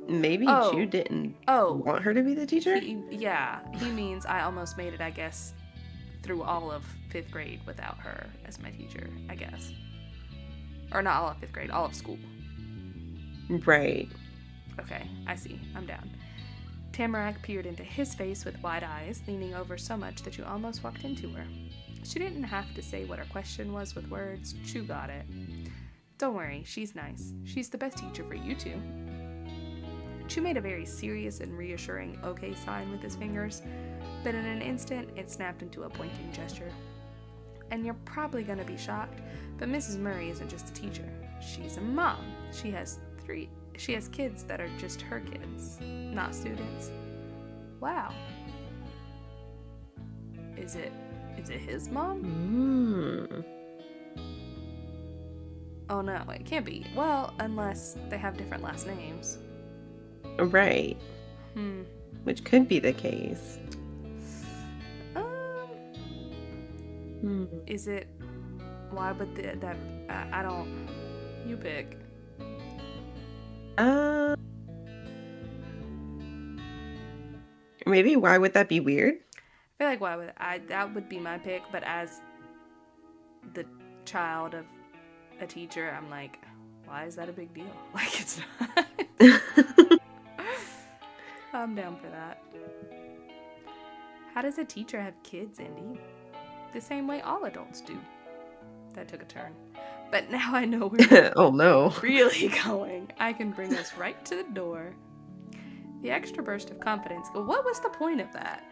[SPEAKER 2] Maybe
[SPEAKER 1] Oh.
[SPEAKER 2] Chew didn't
[SPEAKER 1] Oh,
[SPEAKER 2] want her to be the teacher?
[SPEAKER 1] he means I almost made it, I guess, through all of 5th grade without her as my teacher, I guess. Or not all of 5th grade, all of school.
[SPEAKER 2] Right.
[SPEAKER 1] Okay, I see. I'm down. Tamarack peered into his face with wide eyes, leaning over so much that you almost walked into her. She didn't have to say what her question was with words. Chew got it. Don't worry, she's nice. She's the best teacher for you two. Chew made a very serious and reassuring okay sign with his fingers, but in an instant, it snapped into a pointing gesture. And you're probably gonna be shocked, but Mrs. Murray isn't just a teacher. She's a mom. She has kids that are just her kids, not students. Wow. Is it his mom? Oh no, it can't be. Well, unless they have different last names.
[SPEAKER 2] Right. Which could be the case.
[SPEAKER 1] Is it? Why would that? I don't. You pick.
[SPEAKER 2] Maybe why would that be weird?
[SPEAKER 1] I feel like that would be my pick, but as the child of a teacher, I'm like, why is that a big deal? Like, it's not. I'm down for that. How does a teacher have kids, Indy? The same way all adults do. That took a turn. But now I know we're
[SPEAKER 2] oh no.
[SPEAKER 1] really going. I can bring us right to the door. The extra burst of confidence. What was the point of that?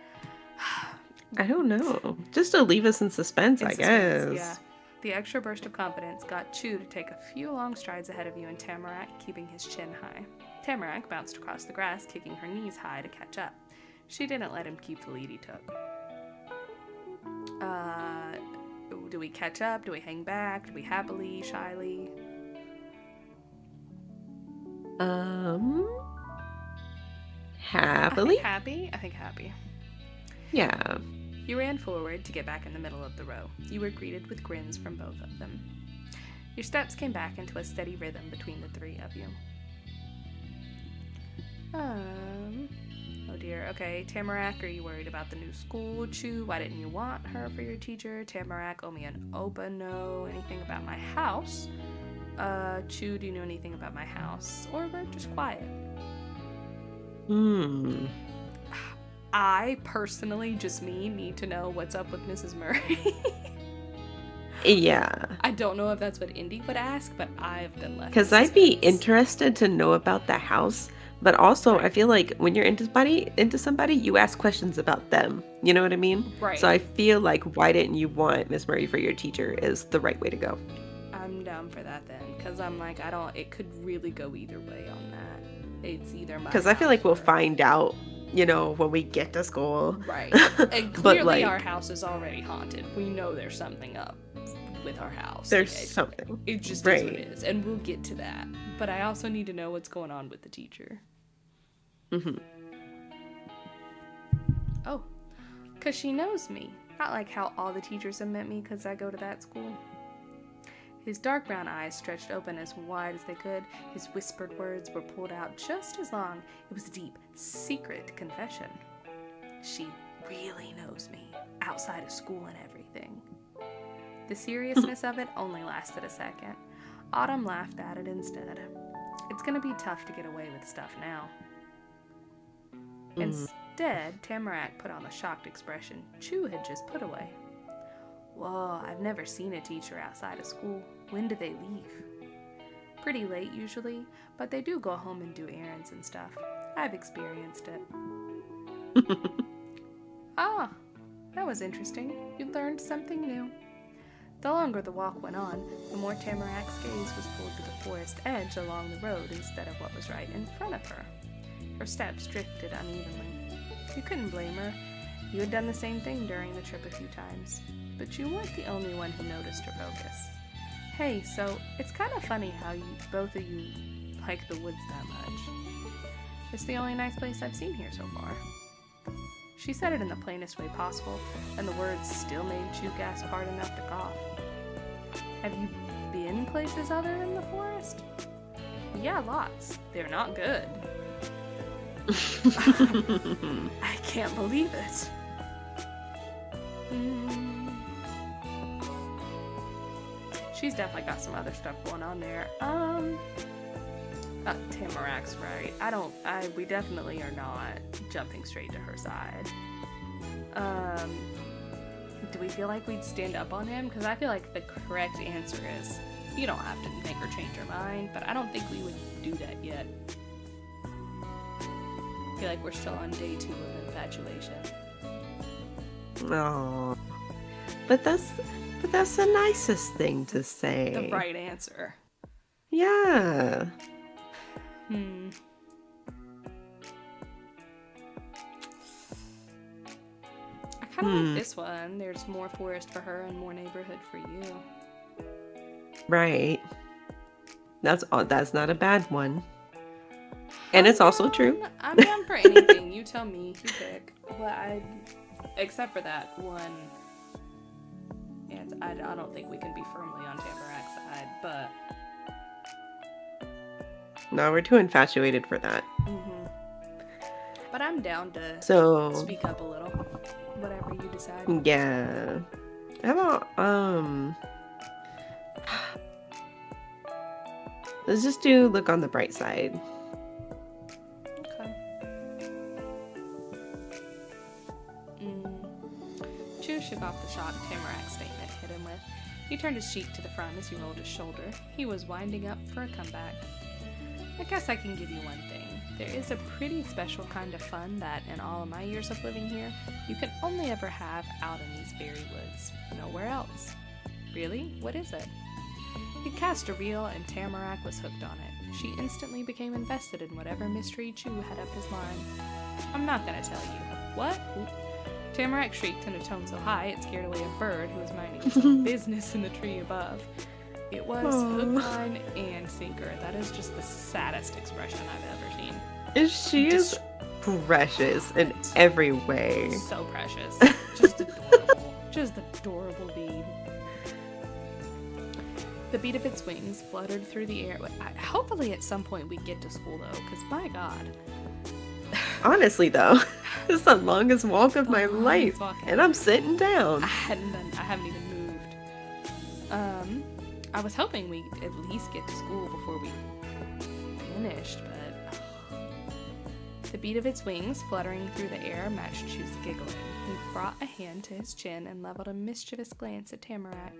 [SPEAKER 2] I don't know. Just to leave us in suspense, I guess.
[SPEAKER 1] Yeah. The extra burst of confidence got Chew to take a few long strides ahead of you and Tamarack, keeping his chin high. Tamarack bounced across the grass, kicking her knees high to catch up. She didn't let him keep the lead he took. Do we catch up? Do we hang back? Do we happily, shyly?
[SPEAKER 2] Happily?
[SPEAKER 1] Happy? I think happy.
[SPEAKER 2] Yeah.
[SPEAKER 1] You ran forward to get back in the middle of the row. You were greeted with grins from both of them. Your steps came back into a steady rhythm between the 3 of you. Oh dear. Okay, Tamarack, are you worried about the new school? Chew, why didn't you want her for your teacher? Tamarack, Omi and Opa, no. Anything about my house? Chew, do you know anything about my house? Or we're just quiet. I personally, just me, need to know what's up with Mrs. Murray.
[SPEAKER 2] Yeah.
[SPEAKER 1] I don't know if that's what Indy would ask, but I've been left.
[SPEAKER 2] Because I'd be interested to know about the house, but also I feel like when you're into somebody, you ask questions about them. You know what I mean?
[SPEAKER 1] Right.
[SPEAKER 2] So I feel like why didn't you want Miss Murray for your teacher is the right way to go.
[SPEAKER 1] I'm down for that then, because I'm like, it could really go either way on that. It's either my
[SPEAKER 2] Because I feel
[SPEAKER 1] house
[SPEAKER 2] like we'll
[SPEAKER 1] or...
[SPEAKER 2] find out, when we get to school.
[SPEAKER 1] Right. And
[SPEAKER 2] But
[SPEAKER 1] clearly
[SPEAKER 2] like,
[SPEAKER 1] our house is already haunted. We know there's something up with our house.
[SPEAKER 2] there's something.
[SPEAKER 1] It just
[SPEAKER 2] Right.
[SPEAKER 1] is what it is. And we'll get to that. But I also need to know what's going on with the teacher.
[SPEAKER 2] Mm-hmm.
[SPEAKER 1] Oh, because she knows me. Not like how all the teachers have met me because I go to that school. His dark brown eyes stretched open as wide as they could. His whispered words were pulled out just as long. It was a deep, secret confession. She really knows me, outside of school and everything. The seriousness of it only lasted a second. Autumn laughed at it instead. It's gonna be tough to get away with stuff now. Instead, Tamarack put on the shocked expression Chew had just put away. Whoa, I've never seen a teacher outside of school. When do they leave? Pretty late usually, but they do go home and do errands and stuff. I've experienced it. Ah, that was interesting. You learned something new. The longer the walk went on, the more Tamarack's gaze was pulled to the forest edge along the road instead of what was right in front of her. Her steps drifted unevenly. You couldn't blame her. You had done the same thing during the trip a few times. But you weren't the only one who noticed her focus. Hey, so it's kind of funny how both of you like the woods that much. It's the only nice place I've seen here so far. She said it in the plainest way possible, and the words still made Chew gasp hard enough to cough. Have you been places other than the forest? Yeah, lots. They're not good. I can't believe it. She's definitely got some other stuff going on there. Tamarack's right. We definitely are not jumping straight to her side. Do we feel like we'd stand up on him? Because I feel like the correct answer is you don't have to make her change her mind, but I don't think we would do that yet. I feel like we're still on day 2 of infatuation.
[SPEAKER 2] Oh, but that's the nicest thing to say.
[SPEAKER 1] The right answer.
[SPEAKER 2] Yeah.
[SPEAKER 1] I kind of like this one. There's more forest for her and more neighborhood for you.
[SPEAKER 2] Right. That's not a bad one. And it's also true.
[SPEAKER 1] I'm down for anything. You tell me. You pick. Well, except for that one. And I don't think we can be firmly on Tamarack's side, but...
[SPEAKER 2] No, we're too infatuated for that.
[SPEAKER 1] But I'm down to speak up a little. Whatever you decide.
[SPEAKER 2] Yeah. How about, let's just do look on the bright side.
[SPEAKER 1] Okay. Chew shook off the shock Tamarack's statement hit him with. He turned his cheek to the front as he rolled his shoulder. He was winding up for a comeback. I guess I can give you one thing. There is a pretty special kind of fun that, in all of my years of living here, you can only ever have out in these very woods. Nowhere else. Really? What is it? He cast a reel, and Tamarack was hooked on it. She instantly became invested in whatever mystery Chew had up his line. I'm not gonna tell you. What? Tamarack shrieked in a tone so high it scared away a bird who was minding its own business in the tree above. It was hook, line, and sinker. That is just the saddest expression I've ever seen.
[SPEAKER 2] She is precious in every way.
[SPEAKER 1] So precious. Just adorable. Just adorable bead. The beat of its wings fluttered through the air. Hopefully at some point we get to school though, because my God.
[SPEAKER 2] Honestly though, it's the longest walk of my life, and I'm sitting down.
[SPEAKER 1] I haven't even moved. I was hoping we'd at least get to school before we finished, but the beat of its wings fluttering through the air matched Chew's giggling. He brought a hand to his chin and leveled a mischievous glance at Tamarack.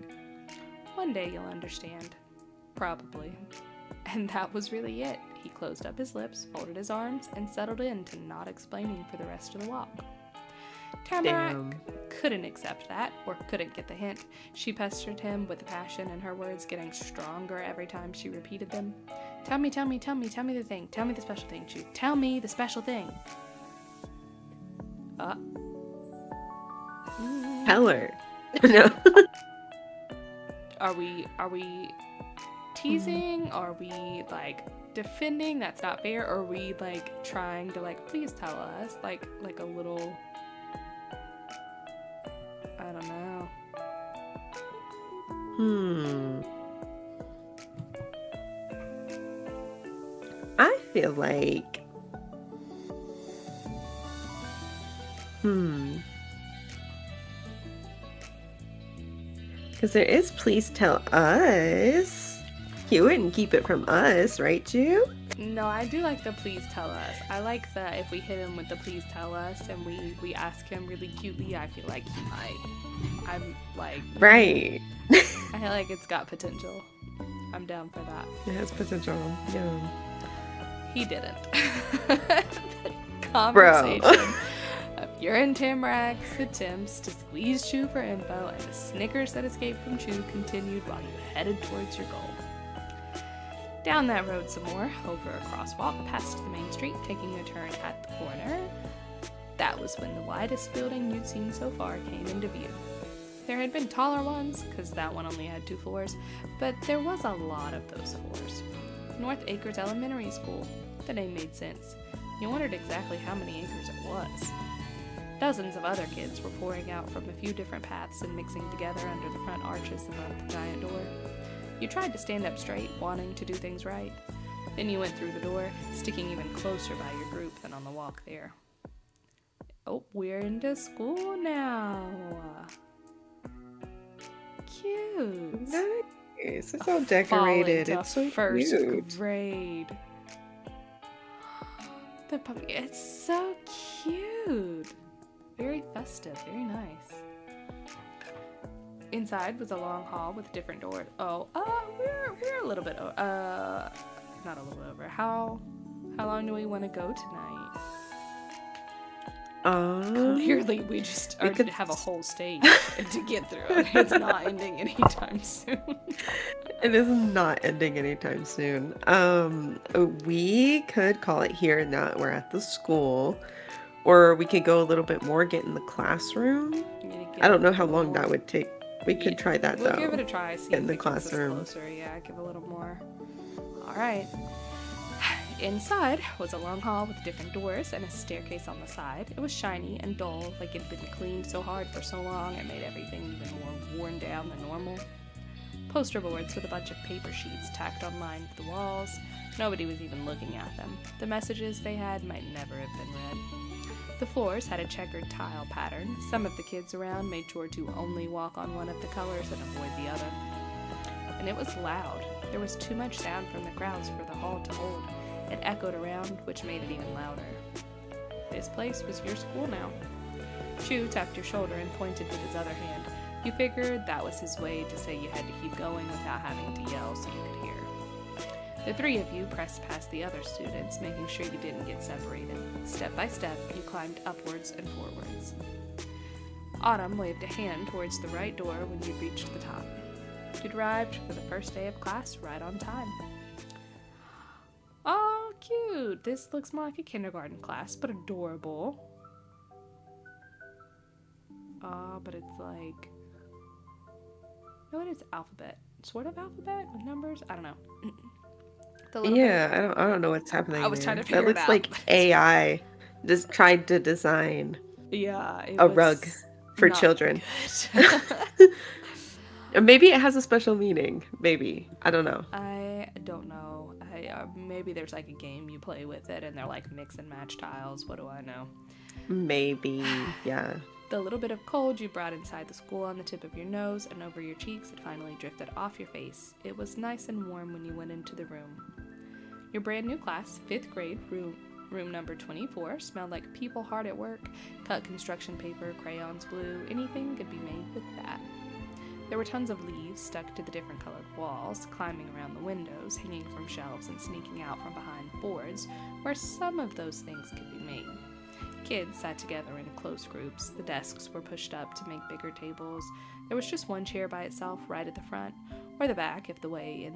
[SPEAKER 1] One day you'll understand. Probably. And that was really it. He closed up his lips, folded his arms, and settled into not explaining for the rest of the walk. Tamarack
[SPEAKER 2] Damn.
[SPEAKER 1] couldn't accept that, or couldn't get the hint. She pestered him with passion, and her words getting stronger every time she repeated them. Tell me the thing. Tell me the special thing, Chew. Tell me the special thing.
[SPEAKER 2] Tell her. No.
[SPEAKER 1] Are we teasing? Are we, like, defending? That's not fair. Or are we, like, trying to, like, please tell us? Like a little... I don't know.
[SPEAKER 2] I feel like... Because there is please tell us. You wouldn't keep it from us, right, Jew?
[SPEAKER 1] No, I do like the please tell us. I like the if we hit him with the please tell us and we ask him really cutely, I feel like he might. I'm like...
[SPEAKER 2] Right.
[SPEAKER 1] I feel like it's got potential. I'm down for that.
[SPEAKER 2] It has potential. Yeah.
[SPEAKER 1] He didn't. Conversation of urine Tamarack's attempts to squeeze Chew for info and the snickers that escaped from Chew continued while you headed towards your goal. Down that road some more, over a crosswalk, past the main street, taking a turn at the corner. That was when the widest building you'd seen so far came into view. There had been taller ones, because that one only had 2 floors, but there was a lot of those floors. North Acres Elementary School. The name made sense. You wondered exactly how many acres it was. Dozens of other kids were pouring out from a few different paths and mixing together under the front arches above the giant door. You tried to stand up straight, wanting to do things right. Then you went through the door, sticking even closer by your group than on the walk there. Oh, we're into school now. Cute.
[SPEAKER 2] Nice. It's all decorated. It's so
[SPEAKER 1] first
[SPEAKER 2] cute.
[SPEAKER 1] grade. The puppy. It's so cute. Very festive. Very nice. Inside was a long hall with different doors. We're a little bit not a little bit over. How long do we want to go tonight? Clearly, we could have a whole stage to get through. It's not ending anytime soon.
[SPEAKER 2] It is not ending anytime soon. We could call it here and now we're at the school, or we could go a little bit more, get in the classroom. I don't know how long that would take. We could try that though.
[SPEAKER 1] We'll give it a try. See
[SPEAKER 2] in
[SPEAKER 1] if
[SPEAKER 2] the
[SPEAKER 1] it gets us
[SPEAKER 2] classroom.
[SPEAKER 1] Closer. Yeah, give a little more. All right. Inside was a long hall with different doors and a staircase on the side. It was shiny and dull, like it had been cleaned so hard for so long it made everything even more worn down than normal. Poster boards with a bunch of paper sheets tacked on line to the walls. Nobody was even looking at them. The messages they had might never have been read. The floors had a checkered tile pattern. Some of the kids around made sure to only walk on one of the colors and avoid the other. And it was loud. There was too much sound from the crowds for the hall to hold. It echoed around, which made it even louder. This place was your school now. Chew tapped your shoulder and pointed with his other hand. You figured that was his way to say you had to keep going without having to yell so you could hear. The 3 of you pressed past the other students, making sure you didn't get separated. Step by step, you climbed upwards and forwards. Autumn waved a hand towards the right door when you reached the top. You'd arrived for the first day of class right on time. Oh, cute! This looks more like a kindergarten class, but adorable. But it's like... No, it is alphabet. Sort of alphabet with numbers? I don't know.
[SPEAKER 2] I don't know what's happening.
[SPEAKER 1] I was
[SPEAKER 2] there.
[SPEAKER 1] trying to figure it out.
[SPEAKER 2] That looks like AI just tried to design
[SPEAKER 1] a
[SPEAKER 2] rug for children. Maybe it has a special meaning. Maybe. I don't know.
[SPEAKER 1] I don't know. Maybe there's like a game you play with it and they're like mix and match tiles. What do I know?
[SPEAKER 2] Maybe. Yeah.
[SPEAKER 1] The little bit of cold you brought inside the school on the tip of your nose and over your cheeks had finally drifted off your face. It was nice and warm when you went into the room. Your brand new class, 5th grade, room number 24, smelled like people hard at work. Cut construction paper, crayons, glue, anything could be made with that. There were tons of leaves stuck to the different colored walls, climbing around the windows, hanging from shelves and sneaking out from behind boards, where some of those things could be made. Kids sat together in close groups. The desks were pushed up to make bigger tables. There was just one chair by itself right at the front, or the back if the way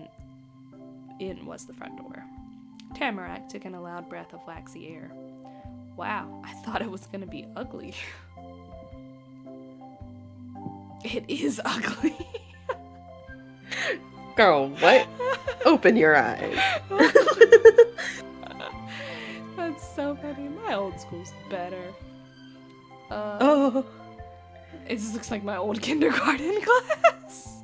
[SPEAKER 1] in was the front door. Tamarack took in a loud breath of waxy air. Wow, I thought it was going to be ugly. It is ugly.
[SPEAKER 2] Girl, what? Open your eyes.
[SPEAKER 1] That's so funny. My old school's better.
[SPEAKER 2] Oh.
[SPEAKER 1] It just looks like my old kindergarten class.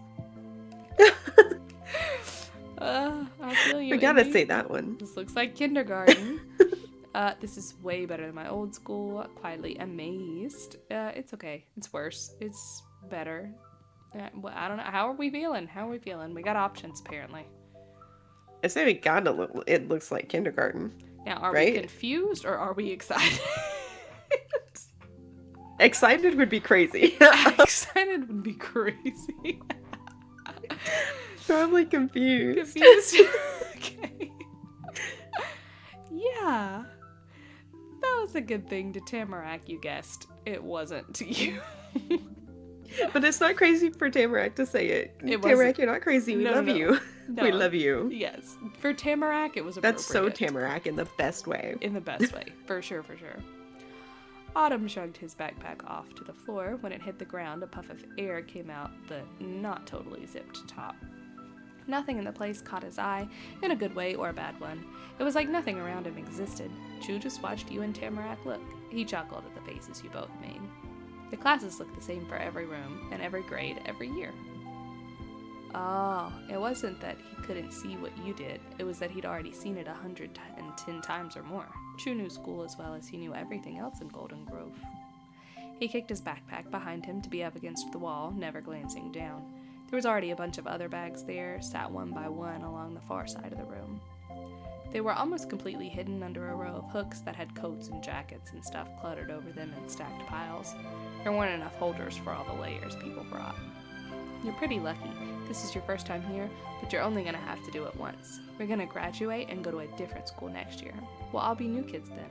[SPEAKER 1] I feel you.
[SPEAKER 2] We gotta
[SPEAKER 1] Indy.
[SPEAKER 2] say that one.
[SPEAKER 1] This looks like kindergarten. This is way better than my old school. Quietly amazed. It's okay. It's worse. It's better. Well, I don't know. How are we feeling? We got options, apparently.
[SPEAKER 2] I say we gotta look. It looks like kindergarten.
[SPEAKER 1] Now, are
[SPEAKER 2] right?
[SPEAKER 1] we confused or are we excited?
[SPEAKER 2] Excited would be crazy.
[SPEAKER 1] Excited would be crazy.
[SPEAKER 2] Probably confused.
[SPEAKER 1] Okay. Yeah. That was a good thing to Tamarack, you guessed. It wasn't to you.
[SPEAKER 2] But it's not crazy for Tamarack to say it. Tamarack, you're not crazy. We love you.
[SPEAKER 1] No.
[SPEAKER 2] We love you.
[SPEAKER 1] Yes. For Tamarack, it was appropriate.
[SPEAKER 2] That's so Tamarack in the best way.
[SPEAKER 1] In the best way. For sure. Autumn shrugged his backpack off to the floor. When it hit the ground, a puff of air came out the not totally zipped top. Nothing in the place caught his eye, in a good way or a bad one. It was like nothing around him existed. Chu just watched you and Tamarack look. He chuckled at the faces you both made. The classes looked the same for every room, and every grade, every year. Oh, it wasn't that he couldn't see what you did. It was that he'd already seen it 110 times or more. Chu knew school as well as he knew everything else in Golden Grove. He kicked his backpack behind him to be up against the wall, never glancing down. There was already a bunch of other bags there, sat one by one along the far side of the room. They were almost completely hidden under a row of hooks that had coats and jackets and stuff cluttered over them in stacked piles. There weren't enough holders for all the layers people brought. You're pretty lucky. This is your first time here, but you're only going to have to do it once. We're going to graduate and go to a different school next year. We'll all be new kids then.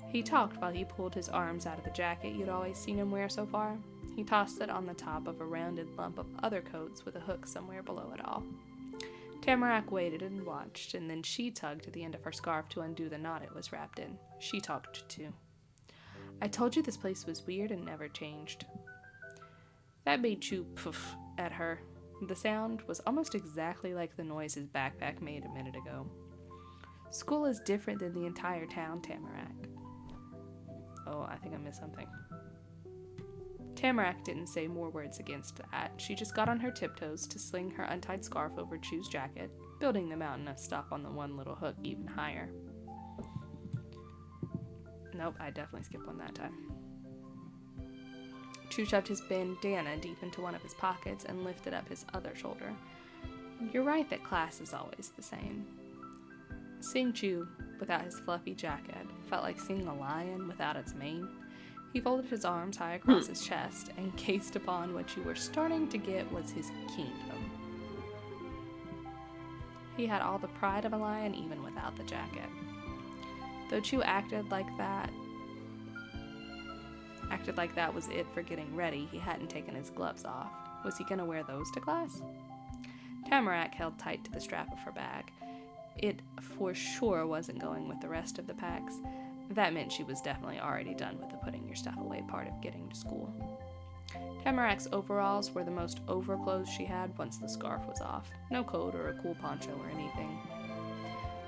[SPEAKER 1] He talked while he pulled his arms out of the jacket you'd always seen him wear so far. He tossed it on the top of a rounded lump of other coats with a hook somewhere below it all. Tamarack waited and watched, and then she tugged at the end of her scarf to undo the knot it was wrapped in. She talked too. I told you this place was weird and never changed. That made Chu poof at her. The sound was almost exactly like the noise his backpack made a minute ago. School is different than the entire town, Tamarack. Oh, I think I missed something. Tamarack didn't say more words against that. She just got on her tiptoes to sling her untied scarf over Chu's jacket, building the mountain of stuff on the one little hook even higher. Nope, I definitely skipped one that time. Chu shoved his bandana deep into one of his pockets and lifted up his other shoulder. You're right that class is always the same. Seeing Chu without his fluffy jacket felt like seeing a lion without its mane. He folded his arms high across his chest and gazed upon what you were starting to get was his kingdom. He had all the pride of a lion even without the jacket. Though Chu acted like that was it for getting ready, he hadn't taken his gloves off. Was he going to wear those to class? Tamarack held tight to the strap of her bag. It for sure wasn't going with the rest of the packs. That meant she was definitely already done with the putting your stuff away part of getting to school. Tamarack's overalls were the most overclothes she had once the scarf was off. No coat or a cool poncho or anything.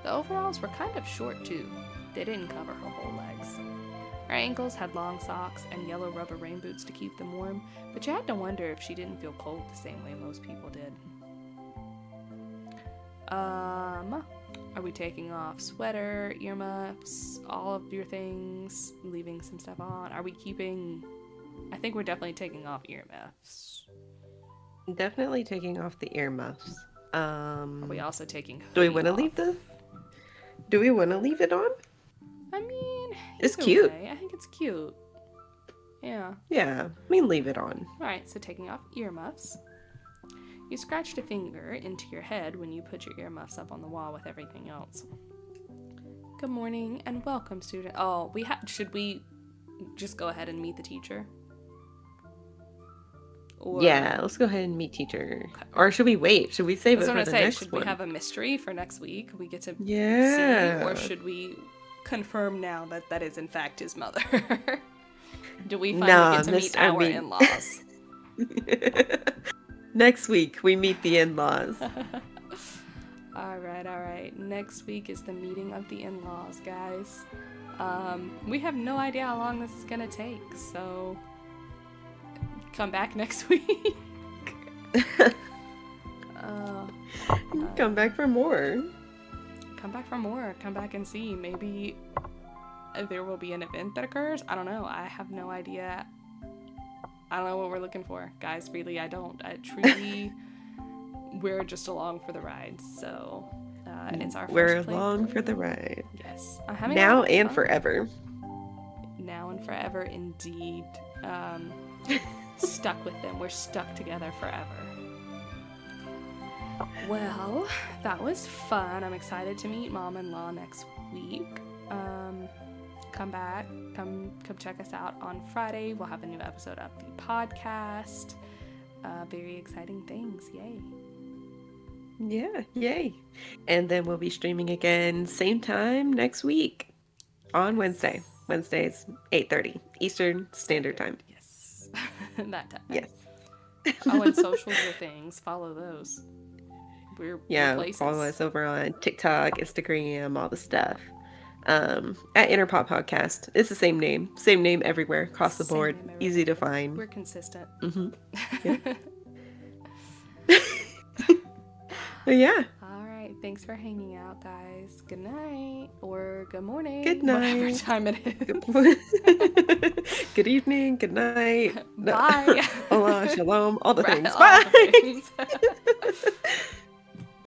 [SPEAKER 1] The overalls were kind of short too. They didn't cover her whole legs. Her ankles had long socks and yellow rubber rain boots to keep them warm, but you had to wonder if she didn't feel cold the same way most people did. Are we taking off sweater, earmuffs, all of your things, leaving some stuff on? Are we keeping... I think we're definitely taking off earmuffs.
[SPEAKER 2] Definitely taking off the earmuffs.
[SPEAKER 1] Are we also taking
[SPEAKER 2] Do we want to leave it on?
[SPEAKER 1] I mean,
[SPEAKER 2] it's cute.
[SPEAKER 1] I think it's cute. Yeah.
[SPEAKER 2] Yeah, we leave it on.
[SPEAKER 1] Alright, so taking off earmuffs. You scratched a finger into your head when you put your earmuffs up on the wall with everything else. Good morning and welcome, student. Oh, should we just go ahead and meet the teacher? Or...
[SPEAKER 2] Yeah, let's go ahead and meet teacher. Okay. Or should we wait? Should we save it for the next
[SPEAKER 1] should
[SPEAKER 2] one?
[SPEAKER 1] We have a mystery for next week? We get to
[SPEAKER 2] see,
[SPEAKER 1] or should we confirm now that that is in fact his mother? Do we finally get to meet our in-laws?
[SPEAKER 2] Next week we meet the in-laws.
[SPEAKER 1] All right. Next week is the meeting of the in-laws, guys. We have no idea how long this is gonna take, so come back next week.
[SPEAKER 2] Come back for more.
[SPEAKER 1] Come back for more. Come back and see. Maybe there will be an event that occurs. I don't know. I have no idea. I don't know what we're looking for, guys. Really, I don't. Truly, we're just along for the ride. So it's our first
[SPEAKER 2] We're along for the ride.
[SPEAKER 1] Yes.
[SPEAKER 2] Now and forever.
[SPEAKER 1] Now and forever, indeed. Stuck with them. We're stuck together forever. Well, that was fun. I'm excited to meet Mom-in-Law next week. Come back. Come check us out on Friday. We'll have a new episode of the podcast. Very exciting things. Yay.
[SPEAKER 2] Yeah, yay. And then we'll be streaming again same time next week on Wednesday. Wednesdays, 8:30 Eastern Standard Time.
[SPEAKER 1] Yes. That time.
[SPEAKER 2] Yes.
[SPEAKER 1] Oh, and socials or things. Follow those. We're
[SPEAKER 2] follow us over on TikTok, Instagram, all the stuff. At Interpop Podcast. It's the same name everywhere across the board. Easy to find.
[SPEAKER 1] We're consistent.
[SPEAKER 2] Yeah. But yeah.
[SPEAKER 1] All right. Thanks for hanging out, guys. Good night or good morning.
[SPEAKER 2] Good night.
[SPEAKER 1] Whatever time it
[SPEAKER 2] is. Good evening. Good night.
[SPEAKER 1] Bye.
[SPEAKER 2] Hola, shalom. All the things.
[SPEAKER 1] All
[SPEAKER 2] Bye.
[SPEAKER 1] the things.